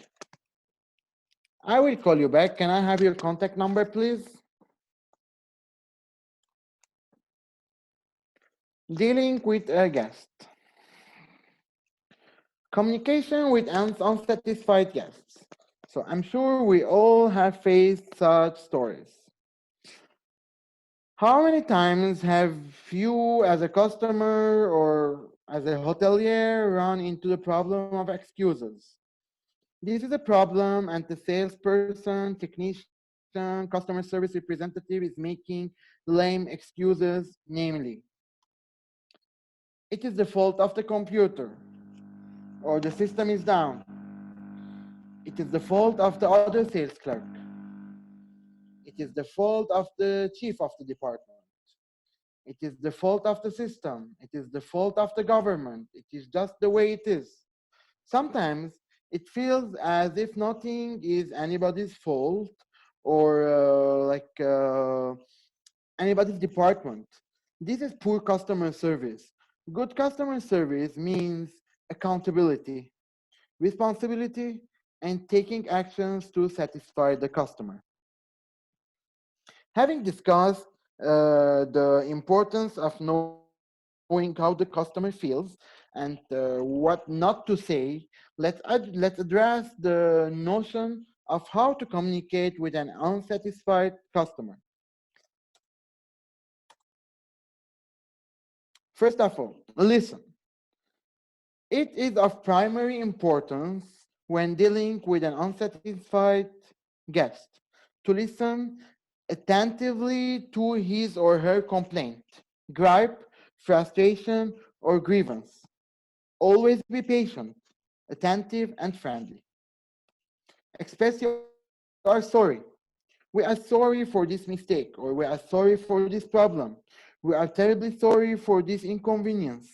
I will call you back. Can I have your contact number, please? Dealing with a guest. Communication with unsatisfied guests. So I'm sure we all have faced such stories. How many times have you as a customer or as a hotelier run into the problem of excuses? This is a problem and the salesperson, technician, customer service representative is making lame excuses, namely, it is the fault of the computer, or the system is down. It is the fault of the other sales clerk. It is the fault of the chief of the department. It is the fault of the system. It is the fault of the government. It is just the way it is. Sometimes it feels as if nothing is anybody's fault or anybody's department. This is poor customer service. Good customer service means accountability, responsibility, and taking actions to satisfy the customer. Having discussed the importance of knowing how the customer feels and what not to say, let's address the notion of how to communicate with an unsatisfied customer. First of all, listen. It is of primary importance when dealing with an unsatisfied guest to listen attentively to his or her complaint, gripe, frustration, or grievance. Always be patient, attentive, and friendly. Express you are sorry. We are sorry for this mistake, or we are sorry for this problem. We are terribly sorry for this inconvenience.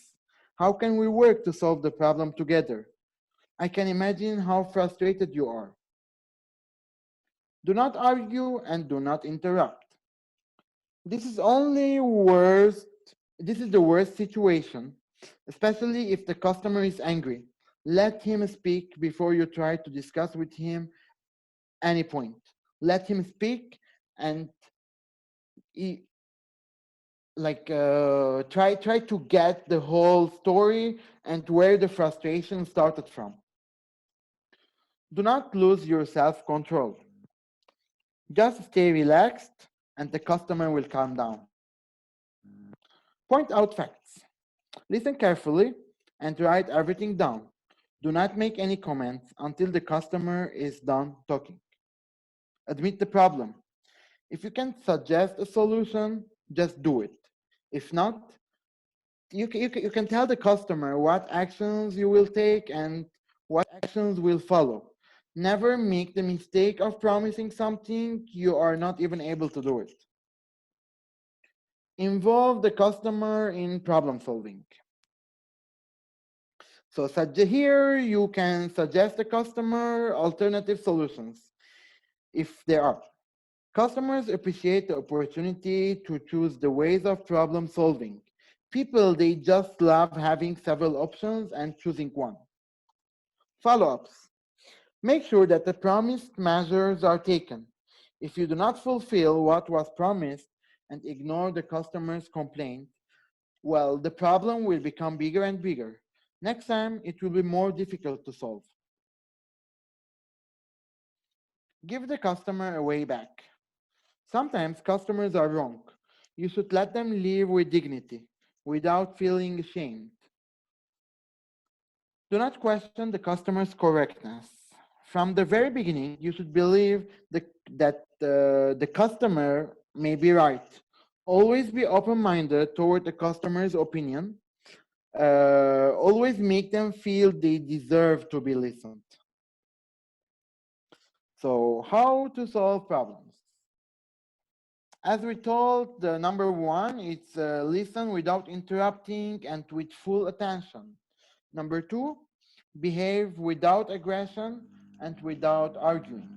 How can we work to solve the problem together? I can imagine how frustrated you are. Do not argue and do not interrupt. This is the worst situation, especially if the customer is angry. Let him speak before you try to discuss with him any point. Let him speak and try to get the whole story and where the frustration started from. Do not lose your self-control. Just stay relaxed and the customer will calm down. Point out facts. Listen carefully and write everything down. Do not make any comments until the customer is done talking. Admit the problem. If you can suggest a solution, just do it. If not, you can tell the customer what actions you will take and what actions will follow. Never make the mistake of promising something you are not even able to do it. Involve the customer in problem solving. So here you can suggest the customer alternative solutions if there are. Customers appreciate the opportunity to choose the ways of problem solving. People, they just love having several options and choosing one. Follow-ups. Make sure that the promised measures are taken. If you do not fulfill what was promised and ignore the customer's complaint, well, the problem will become bigger and bigger. Next time, it will be more difficult to solve. Give the customer a way back. Sometimes customers are wrong. You should let them leave with dignity, without feeling ashamed. Do not question the customer's correctness. From the very beginning, you should believe that the customer may be right. Always be open-minded toward the customer's opinion. Always make them feel they deserve to be listened. So how to solve problems? As we told, the number one, it's listen without interrupting and with full attention. Number two, behave without aggression and without arguing.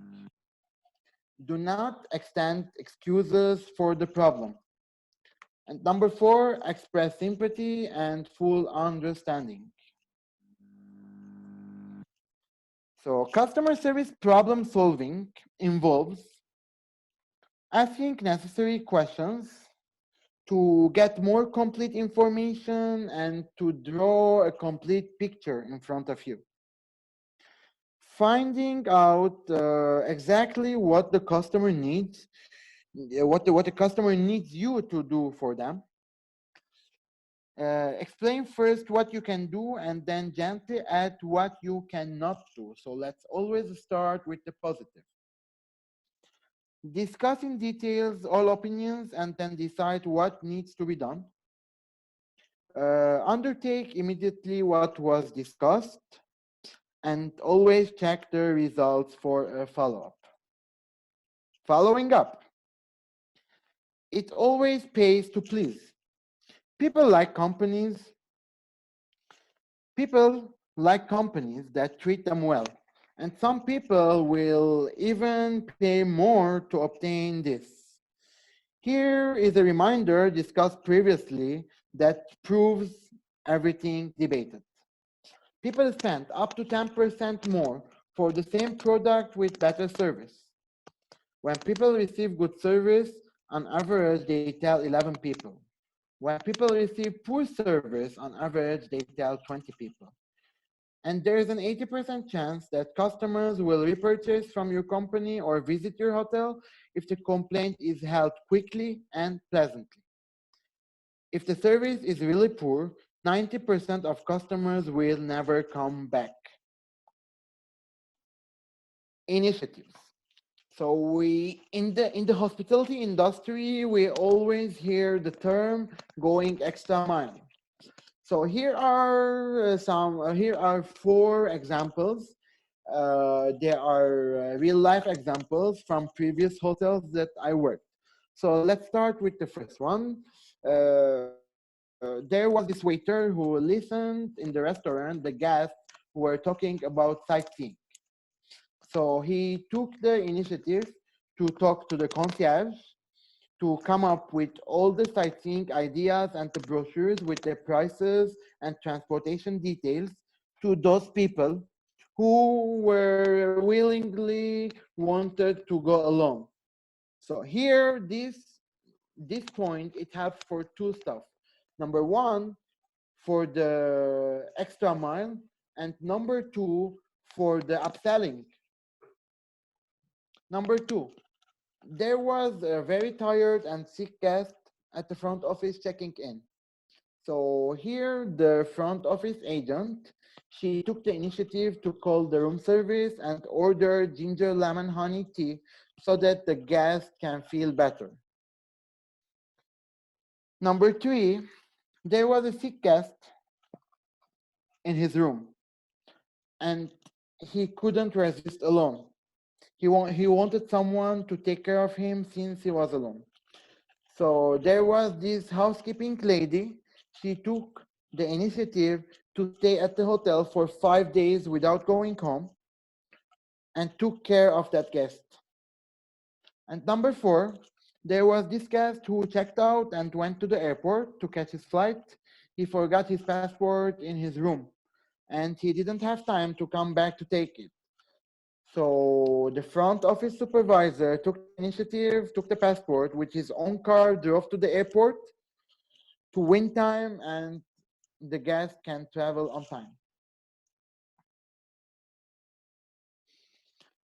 Do not extend excuses for the problem. And number four, express sympathy and full understanding. So customer service problem solving involves asking necessary questions to get more complete information and to draw a complete picture in front of you. Finding out exactly what the customer needs, what the customer needs you to do for them. Explain first what you can do and then gently add what you cannot do. So let's always start with the positive. Discuss in details all opinions and then decide what needs to be done. Undertake immediately what was discussed and always check the results for a follow-up. Following up. It always pays to please. People like companies that treat them well. And some people will even pay more to obtain this. Here is a reminder discussed previously that proves everything debated. People spend up to 10% more for the same product with better service. When people receive good service, on average, they tell 11 people. When people receive poor service, on average, they tell 20 people. And there is an 80% chance that customers will repurchase from your company or visit your hotel if the complaint is held quickly and pleasantly. If the service is really poor, 90% of customers will never come back. Initiatives. So in the hospitality industry, we always hear the term going extra mile. So here are 4 examples there are real life examples from previous hotels that I worked. So let's start with the first one. There was this waiter who listened in the restaurant, the guests who were talking about sightseeing. So he took the initiative to talk to the concierge to come up with all the sightseeing ideas and the brochures with the prices and transportation details to those people who were willingly wanted to go along. So here, this point, it helps for two stuff. Number one, for the extra mile, and number two, for the upselling. Number two, there was a very tired and sick guest at the front office checking in. So here, the front office agent, she took the initiative to call the room service and order ginger lemon honey tea so that the guest can feel better. Number three, there was a sick guest in his room and he couldn't resist alone. He wanted someone to take care of him since he was alone. So there was this housekeeping lady. She took the initiative to stay at the hotel for 5 days without going home and took care of that guest. And number four, there was this guest who checked out and went to the airport to catch his flight. He forgot his passport in his room and he didn't have time to come back to take it. So the front office supervisor took the initiative, took the passport with his own car, drove to the airport to win time, and the guest can travel on time.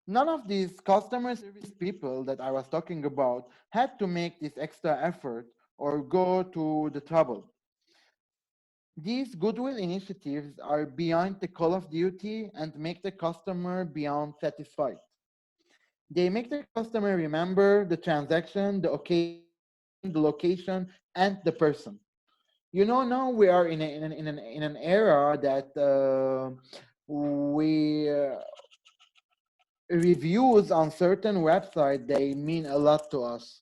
None of these customer service people that I was talking about had to make this extra effort or go to the trouble. These goodwill initiatives are beyond the call of duty and make the customer beyond satisfied. They make the customer remember the transaction, the occasion, the location, and the person. You know, now we are in an era that reviews on certain websites, they mean a lot to us.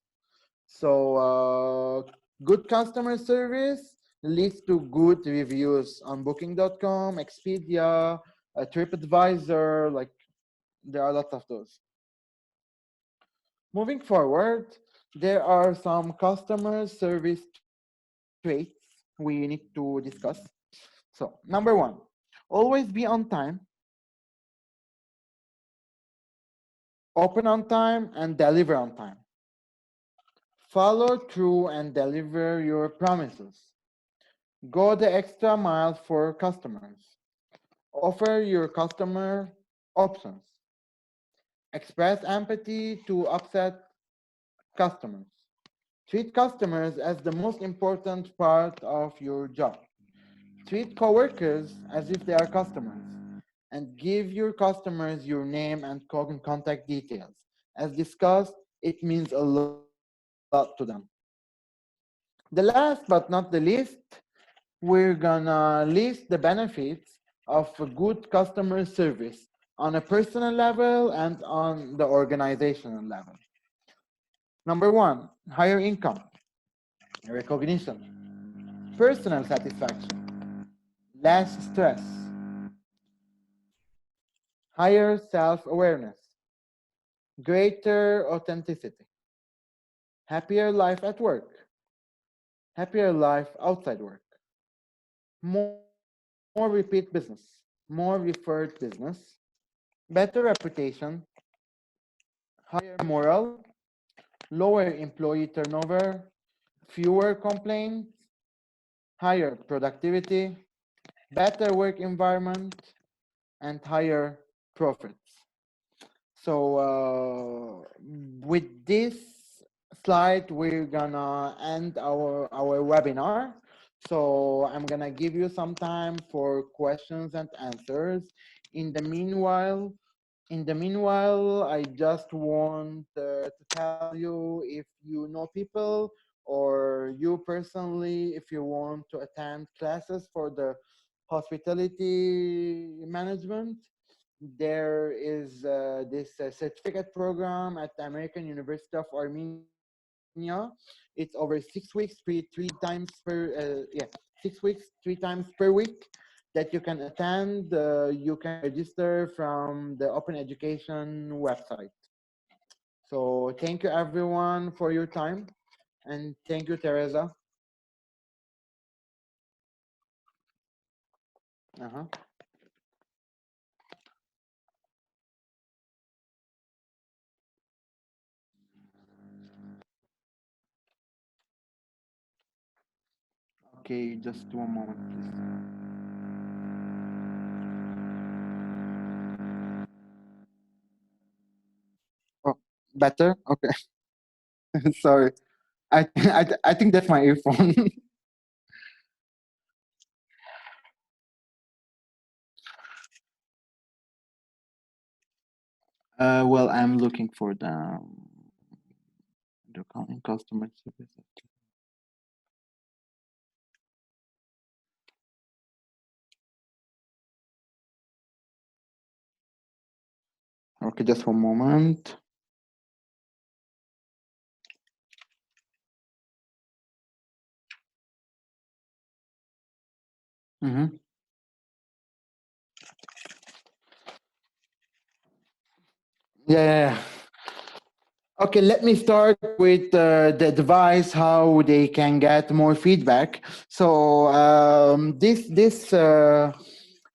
So good customer service leads to good reviews on booking.com, Expedia, TripAdvisor, like there are lots of those. Moving forward, there are some customer service traits we need to discuss. So number one, always be on time, open on time, and deliver on time. Follow through and deliver your promises. Go the extra mile for customers. Offer your customer options. Express empathy to upset customers. Treat customers as the most important part of your job. Treat coworkers as if they are customers, and give your customers your name and contact details. As discussed, it means a lot to them. The last but not the least, we're gonna list the benefits of a good customer service on a personal level and on the organizational level. Number one, higher income, recognition, personal satisfaction, less stress, higher self-awareness, greater authenticity, happier life at work, happier life outside work, more repeat business, more referred business, better reputation, higher morale, lower employee turnover, fewer complaints, higher productivity, better work environment, and higher profits. So with this slide, we're gonna end our webinar. So I'm gonna give you some time for questions and answers. In the meanwhile, I just want to tell you, if you know people or you personally, if you want to attend classes for the hospitality management, there is this certificate program at the American University of Armenia. It's over 6 weeks, three times per 6 weeks, 3 times per week that you can attend. You can register from the Open Education website. So thank you everyone for your time, and thank you, Teresa. Okay, just 1 moment, please. Oh, better? Okay. Sorry. I think that's my earphone. Well, I'm looking for the customer service. Okay, just 1 moment. Mm-hmm. Yeah. Okay, let me start with the advice how they can get more feedback. So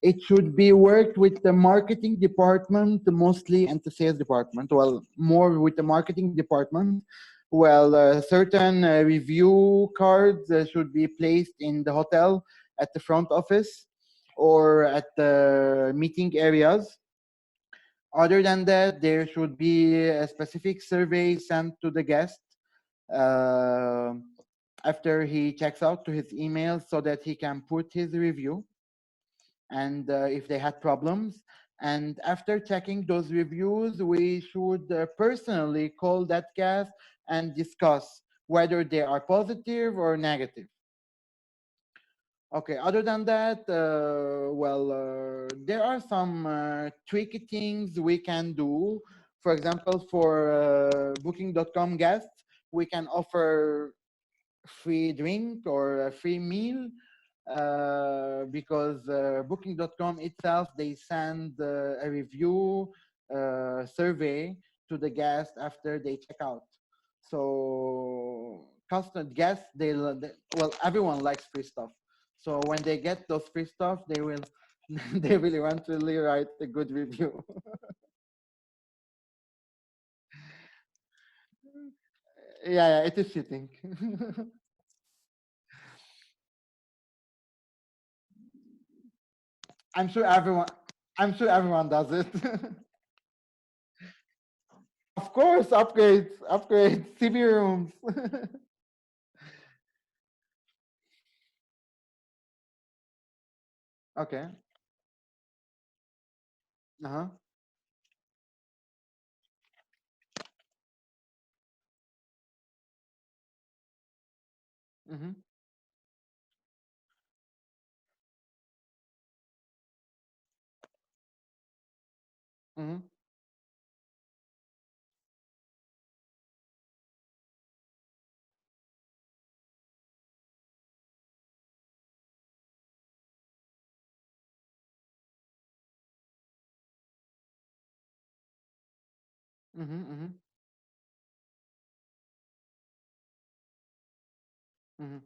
it should be worked with the marketing department mostly and the sales department. Well, more with the marketing department. Well, certain review cards should be placed in the hotel at the front office or at the meeting areas. Other than that, there should be a specific survey sent to the guest after he checks out to his email so that he can put his review and if they had problems. And after checking those reviews, we should personally call that guest and discuss whether they are positive or negative. Okay, other than that, there are some tricky things we can do. For example, for booking.com guests, we can offer free drink or a free meal because booking.com itself, they send a review survey to the guest after they check out. So custom guests, well, everyone likes free stuff. So when they get those free stuff, they will they will eventually write a good review. Yeah, it is cheating. I'm sure everyone does it. Of course, upgrades, CB rooms. Okay. Uh-huh. Mm-hmm. Mm-hmm. Mm-hmm. Mm-hmm. Mm-hmm.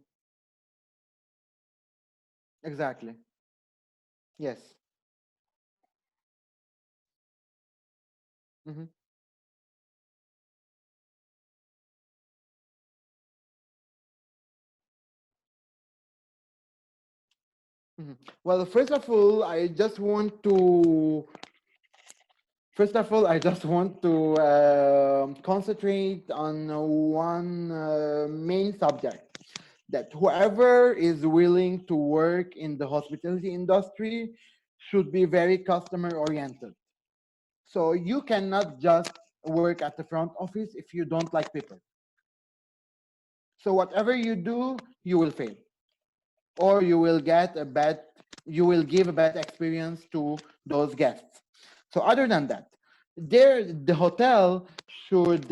Exactly. Yes. Mm-hmm. Mm-hmm. Well, I just want to concentrate on one main subject, that whoever is willing to work in the hospitality industry should be very customer oriented. So you cannot just work at the front office if you don't like people. So whatever you do, you will fail, or you will give a bad experience to those guests. So other than that, the hotel should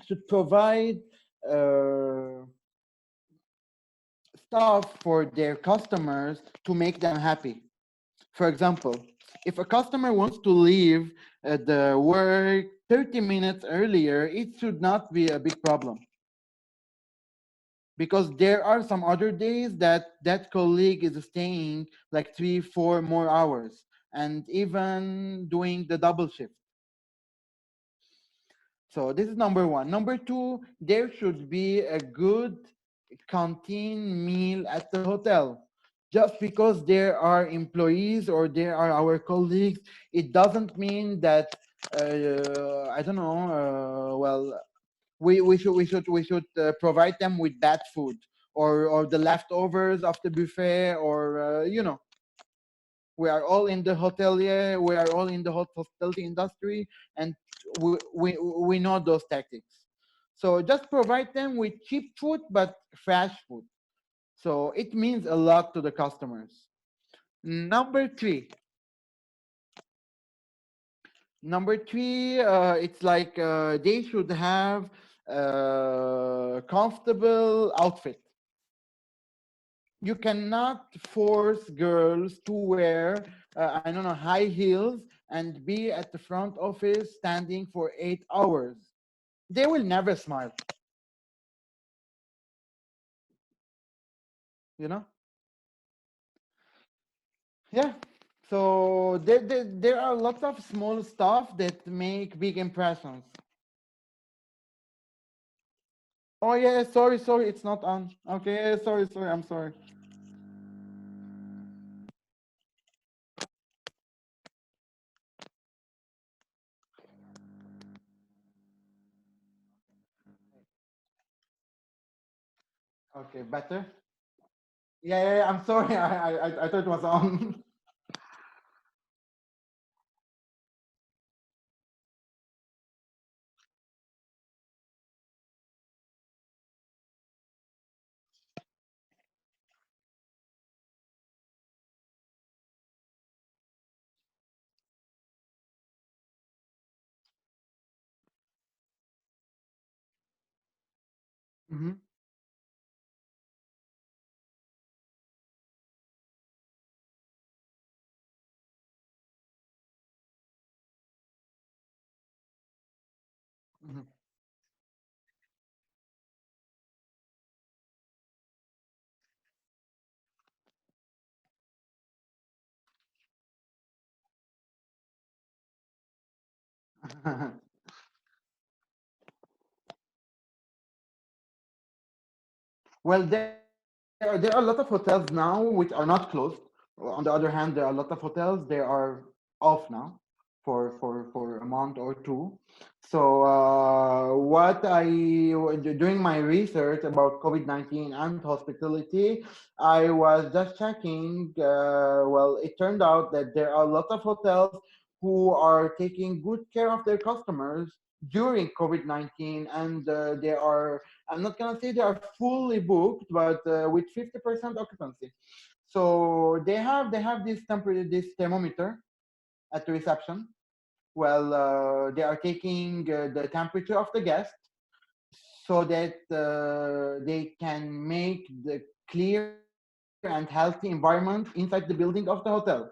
should provide stuff for their customers to make them happy. For example, if a customer wants to leave the work 30 minutes earlier, it should not be a big problem. Because there are some other days that that colleague is staying like 3-4 more hours and even doing the double shift. So this is number one. Number two, there should be a good canteen meal at the hotel. Just because there are employees or there are our colleagues, it doesn't mean that I don't know. Well, we should provide them with bad food or the leftovers of the buffet or you know. We are all in the hotelier, we are all in the hospitality industry, and we know those tactics. So just provide them with cheap food, but fresh food. So it means a lot to the customers. Number three, it's like they should have a comfortable outfit. You cannot force girls to wear, I don't know, high heels and be at the front office standing for 8 hours. They will never smile. You know? Yeah. So there are lots of small stuff that make big impressions. Oh yeah, sorry, it's not on. Okay, sorry, I'm sorry. Okay, better? Yeah, I'm sorry, I thought it was on. Mm-hmm. Mm-hmm. Well, there are a lot of hotels now which are not closed. On the other hand, there are a lot of hotels they are off now for a month or two. So what I during my research about COVID-19 and hospitality, I was just checking. Well, it turned out that there are a lot of hotels who are taking good care of their customers during COVID-19, and they are, I'm not gonna say they are fully booked, but with 50% occupancy. So they have this this thermometer at the reception. Well, they are taking the temperature of the guest so that they can make the clear and healthy environment inside the building of the hotel.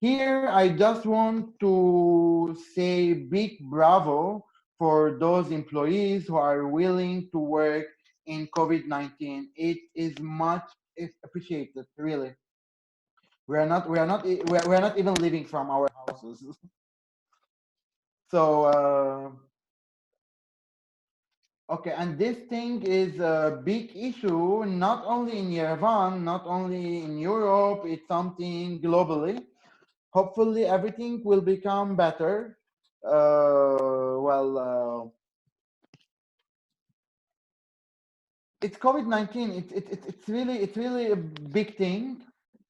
Here, I just want to say big bravo for those employees who are willing to work in COVID-19. It is much appreciated, really. We are not even living from our houses. So, okay, and this thing is a big issue, not only in Yerevan, not only in Europe, it's something globally. Hopefully everything will become better. It's COVID-19. It's really a big thing,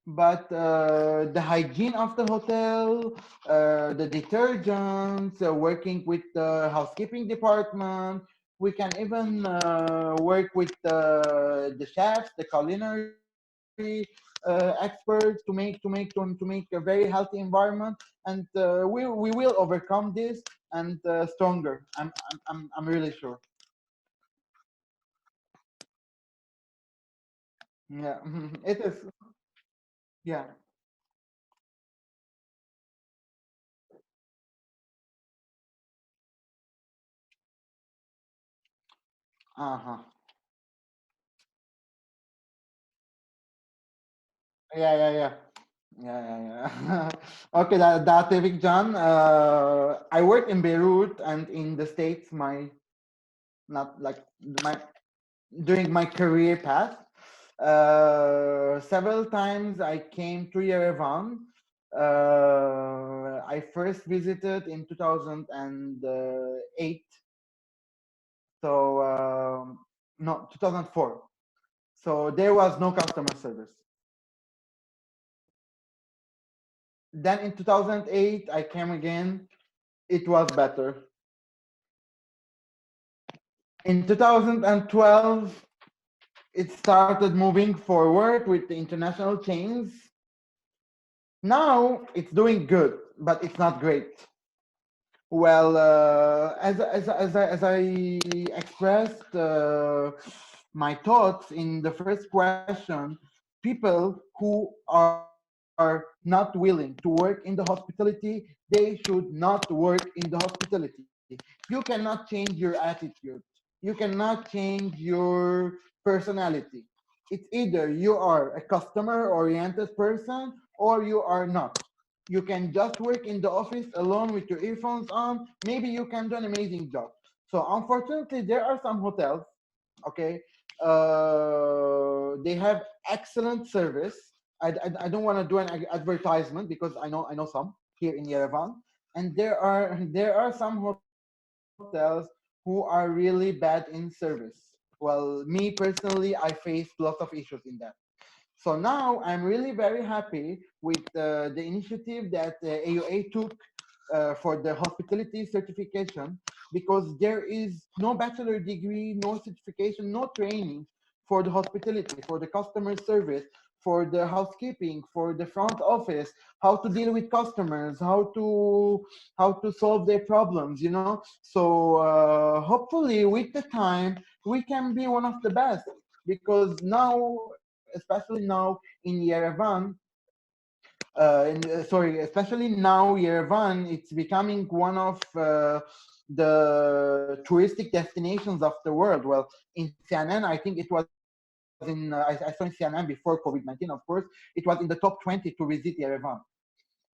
but the hygiene of the hotel, the detergents, working with the housekeeping department. We can even work with the chefs, the culinary. experts to make a very healthy environment, and we will overcome this and stronger. I'm really sure. Yeah, it is. Yeah. Uh-huh. Yeah, yeah, yeah. Yeah, yeah, yeah. Okay, that Tevik John. I work in Beirut and in the States. My not like my during my career path. Several times I came to Yerevan. I first visited in 2008. So no, 2004. So there was no customer service. Then in 2008, I came again. It was better. In 2012, it started moving forward with the international chains. Now it's doing good, but it's not great. Well, as I expressed my thoughts in the first question, people who are not willing to work in the hospitality, they should not work in the hospitality. You cannot change your attitude. You cannot change your personality. It's either you are a customer-oriented person or you are not. You can just work in the office alone with your earphones on. Maybe you can do an amazing job. So unfortunately, there are some hotels, okay, they have excellent service. I don't want to do an advertisement because I know some here in Yerevan, and there are some hotels who are really bad in service. Well, me personally, I faced lots of issues in that. So now I'm really very happy with the initiative that AUA took for the hospitality certification, because there is no bachelor degree, no certification, no training for the hospitality, for the customer service, for the housekeeping, for the front office, how to deal with customers, how to solve their problems, you know. So hopefully with the time we can be one of the best, because now, especially now in Yerevan, especially now Yerevan, it's becoming one of the touristic destinations of the world. Well, in CNN, I think it was in, I saw in CNN before COVID-19, of course, it was in the top 20 to visit Yerevan.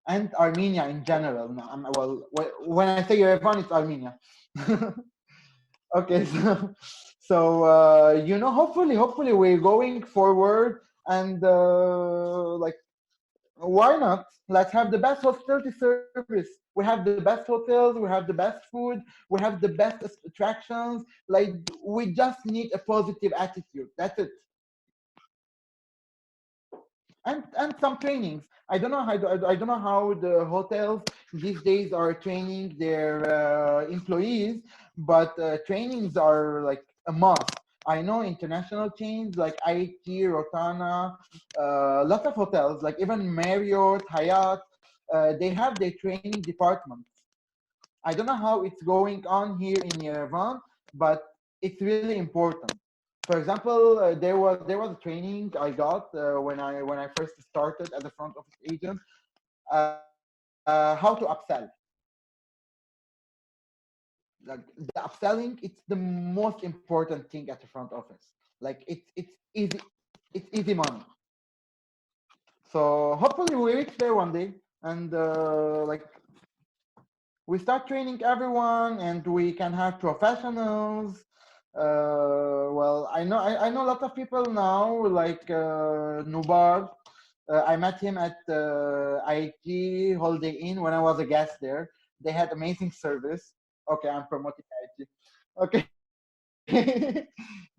And Armenia in general. Well, when I say Yerevan, it's Armenia. Okay, so you know, hopefully we're going forward, and like, why not? Let's have the best hospitality service. We have the best hotels, we have the best food, we have the best attractions. Like, we just need a positive attitude. That's it. And some trainings. I don't know how the hotels these days are training their employees, but trainings are like a must. I know international chains like IT, Rotana, lots of hotels like even Marriott, Hyatt, they have their training departments. I don't know how it's going on here in Yerevan, but it's really important. For example, there was a training I got when I first started as a front office agent, how to upsell. Like, the upselling, it's the most important thing at the front office. Like, it's easy money. So hopefully we reach there one day, and like, we start training everyone, and we can have professionals. Well, I know a lot of people now, like Nubar. I met him at IIT Holiday Inn when I was a guest there. They had amazing service. Okay, I'm promoting IIT. Okay.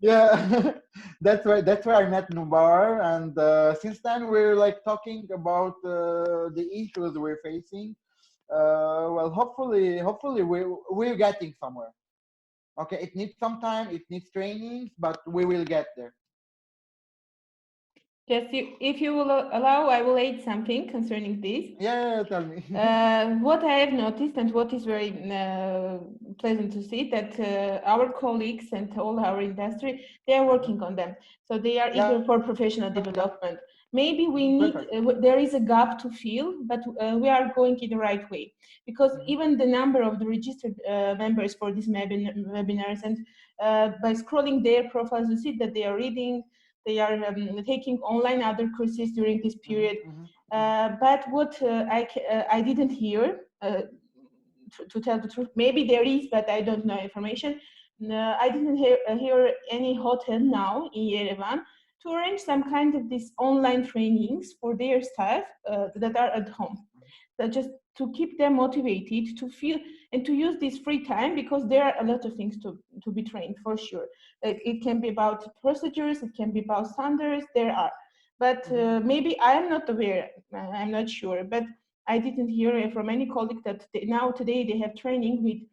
Yeah, that's where I met Nubar, and since then we're like talking about the issues we're facing. Well, hopefully we're getting somewhere. Okay, it needs some time, it needs trainings, but we will get there. Yes, if you will allow, I will add something concerning this. Yeah, tell me. What I have noticed and what is very pleasant to see that our colleagues and all our industry, they are working on them. So they are eager for professional development. Maybe we need, there is a gap to fill, but we are going in the right way. Because even the number of the registered members for these webinars and by scrolling their profiles, you see that they are reading, they are taking online other courses during this period. But what I didn't hear, to tell the truth, maybe there is, but I don't know information. I didn't hear any hotel now in Yerevan to arrange some kind of these online trainings for their staff that are at home. So just to keep them motivated to feel and to use this free time, because there are a lot of things to be trained for sure. It can be about procedures, it can be about standards, there are. But maybe I'm not aware, I'm not sure, but I didn't hear from any colleague that today they have training with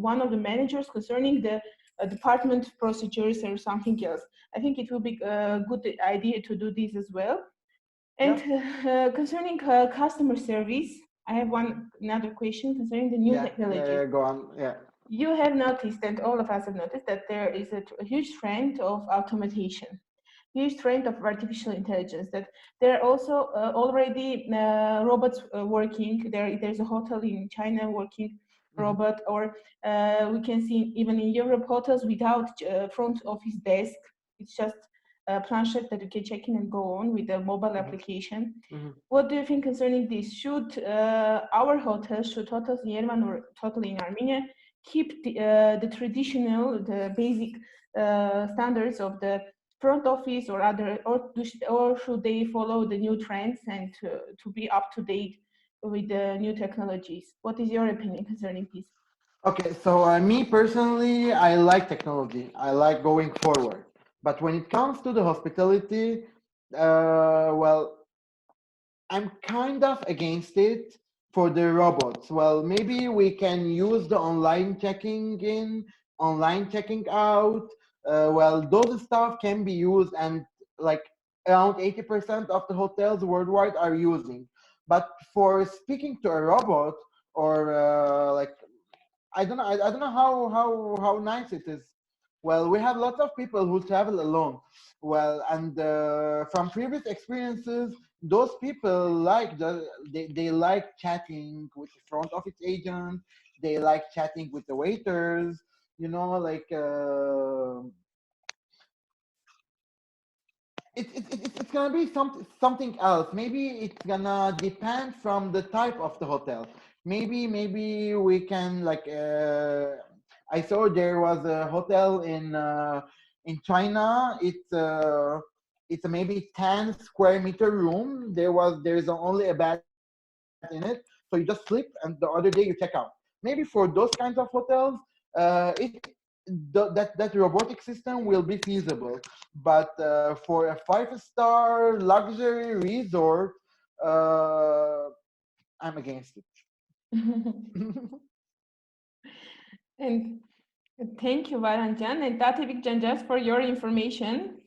one of the managers concerning the department procedures or something else. I think it will be a good idea to do this as well. And concerning customer service, I have another question concerning the new technology. Yeah, go on. Yeah. You have noticed, and all of us have noticed, that there is a huge trend of automation, huge trend of artificial intelligence, that there are also already robots working. There's a hotel in China working robot, or we can see even in Europe hotels without front office desk. It's just a planchette that you can check in and go on with a mobile application. What do you think concerning this? Should our hotels, should hotels in Yerevan or totally in Armenia, keep the traditional, the basic standards of the front office or other, or should they follow the new trends and to be up to date with the new technologies? What is your opinion concerning this? Okay, so me personally, I like technology. I like going forward. But when it comes to the hospitality, well, I'm kind of against it for the robots. Well, maybe we can use the online checking in, online checking out. Well, those stuff can be used, and like around 80% of the hotels worldwide are using. But for speaking to a robot, or like, I don't know, I don't know how nice it is. Well, we have lots of people who travel alone. Well, and from previous experiences, those people like they like chatting with the front office agent. They like chatting with the waiters. You know, like it's gonna be something else. Maybe it's gonna depend from the type of the hotel. Maybe we can like. I saw there was a hotel in China. It's a maybe 10 square meter room. There's only a bed in it, so you just sleep and the other day you check out. Maybe for those kinds of hotels, that robotic system will be feasible. But for a 5-star luxury resort, I'm against it. And thank you, Varanjan and Tatevik, just for your information.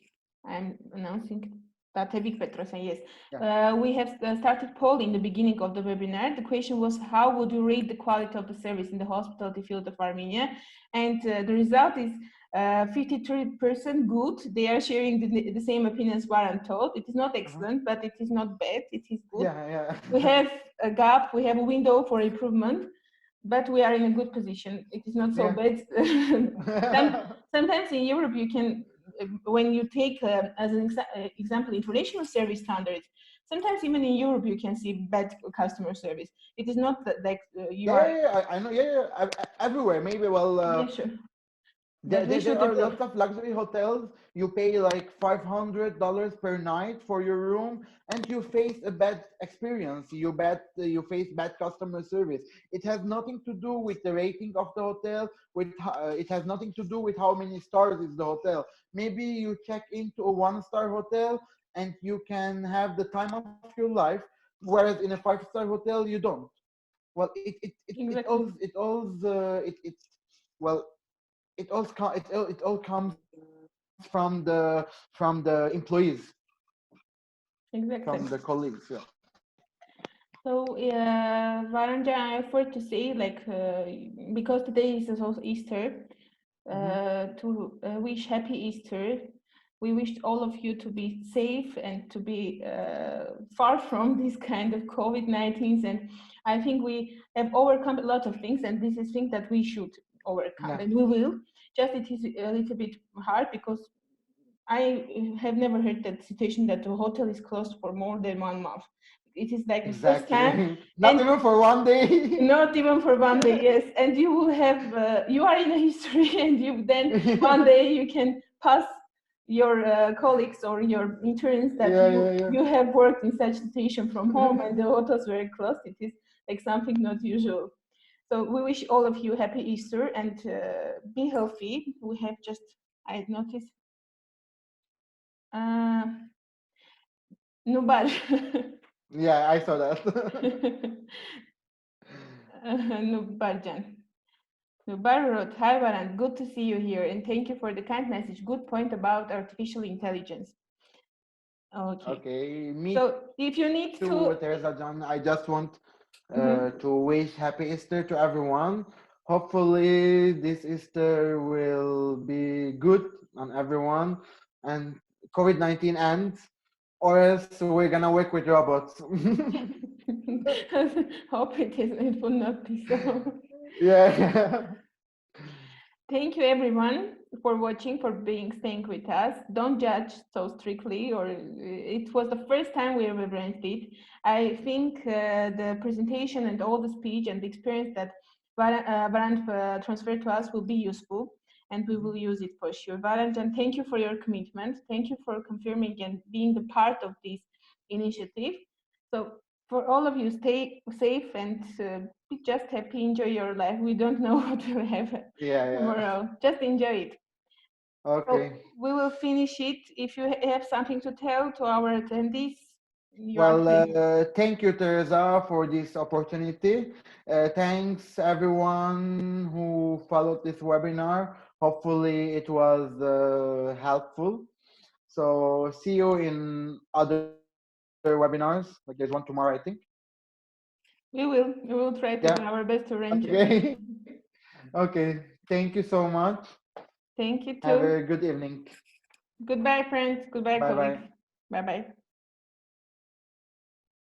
I'm announcing Tatevik Petrosan, yes. Yeah. We have started poll in the beginning of the webinar. The question was, how would you rate the quality of the service in the hospitality field of Armenia? And the result is 53% good. They are sharing the same opinion as Varant told. It is not excellent, but it is not bad. It is good. Yeah. We have a gap, we have a window for improvement, but we are in a good position. It is not so bad. Sometimes in Europe, you can, when you take as an example international service standards, sometimes even in Europe you can see bad customer service. It is not that like I know. Everywhere. Maybe sure. There are lots of luxury hotels. You pay like $500 per night for your room, and you face a bad experience. You face bad customer service. It has nothing to do with the rating of the hotel. It has nothing to do with how many stars is the hotel. Maybe you check into a 1-star hotel and you can have the time of your life, whereas in a 5-star hotel you don't. Well, it all comes from the employees, Exactly. from the colleagues. Yeah. So, Varant, I afford to say, like, because today is also Easter, to wish happy Easter. We wish all of you to be safe and to be far from this kind of COVID-19. And I think we have overcome a lot of things, and this is things that we should overcome, Yeah. and we will. Just it is a little bit hard because I have never heard that situation that the hotel is closed for more than 1 month. It is like the first time. Not and even for one day. not even for one day, yes. And you will have, you are in a history, and you then one day you can pass your colleagues or your interns that you have worked in such situation from home, and the hotels were closed. It is like something not usual. So we wish all of you happy Easter and be healthy. We have just, I noticed, Nubar. Yeah, I saw that. Nubarjan. Nubar wrote, "Hi Varant, good to see you here, and thank you for the kind message. Good point about artificial intelligence." Okay. Okay, me So if you need too, to, Teresa John. I just want to wish happy Easter to everyone. Hopefully, this Easter will be good on everyone, and COVID-19 ends, or else we're gonna work with robots. hope it will not be so. Yeah. Thank you everyone for watching, for staying with us. Don't judge so strictly, or it was the first time we ever arranged it. I think the presentation and all the speech and the experience that Varant transferred to us will be useful, and we will use it for sure. Varant, and thank you for your commitment. Thank you for confirming and being the part of this initiative. So for all of you, stay safe and be just happy, enjoy your life. We don't know what will happen tomorrow. Just enjoy it. Okay. So we will finish it. If you have something to tell to our attendees, thank you, Teresa, for this opportunity. Thanks everyone who followed this webinar. Hopefully it was helpful. So see you in other webinars. Like there's one tomorrow, I think. We will try to do our best to arrange it. Okay. Okay. Thank you so much. Thank you too. Have a good evening. Goodbye, friends. Goodbye, Bye-bye. colleagues. Bye-bye.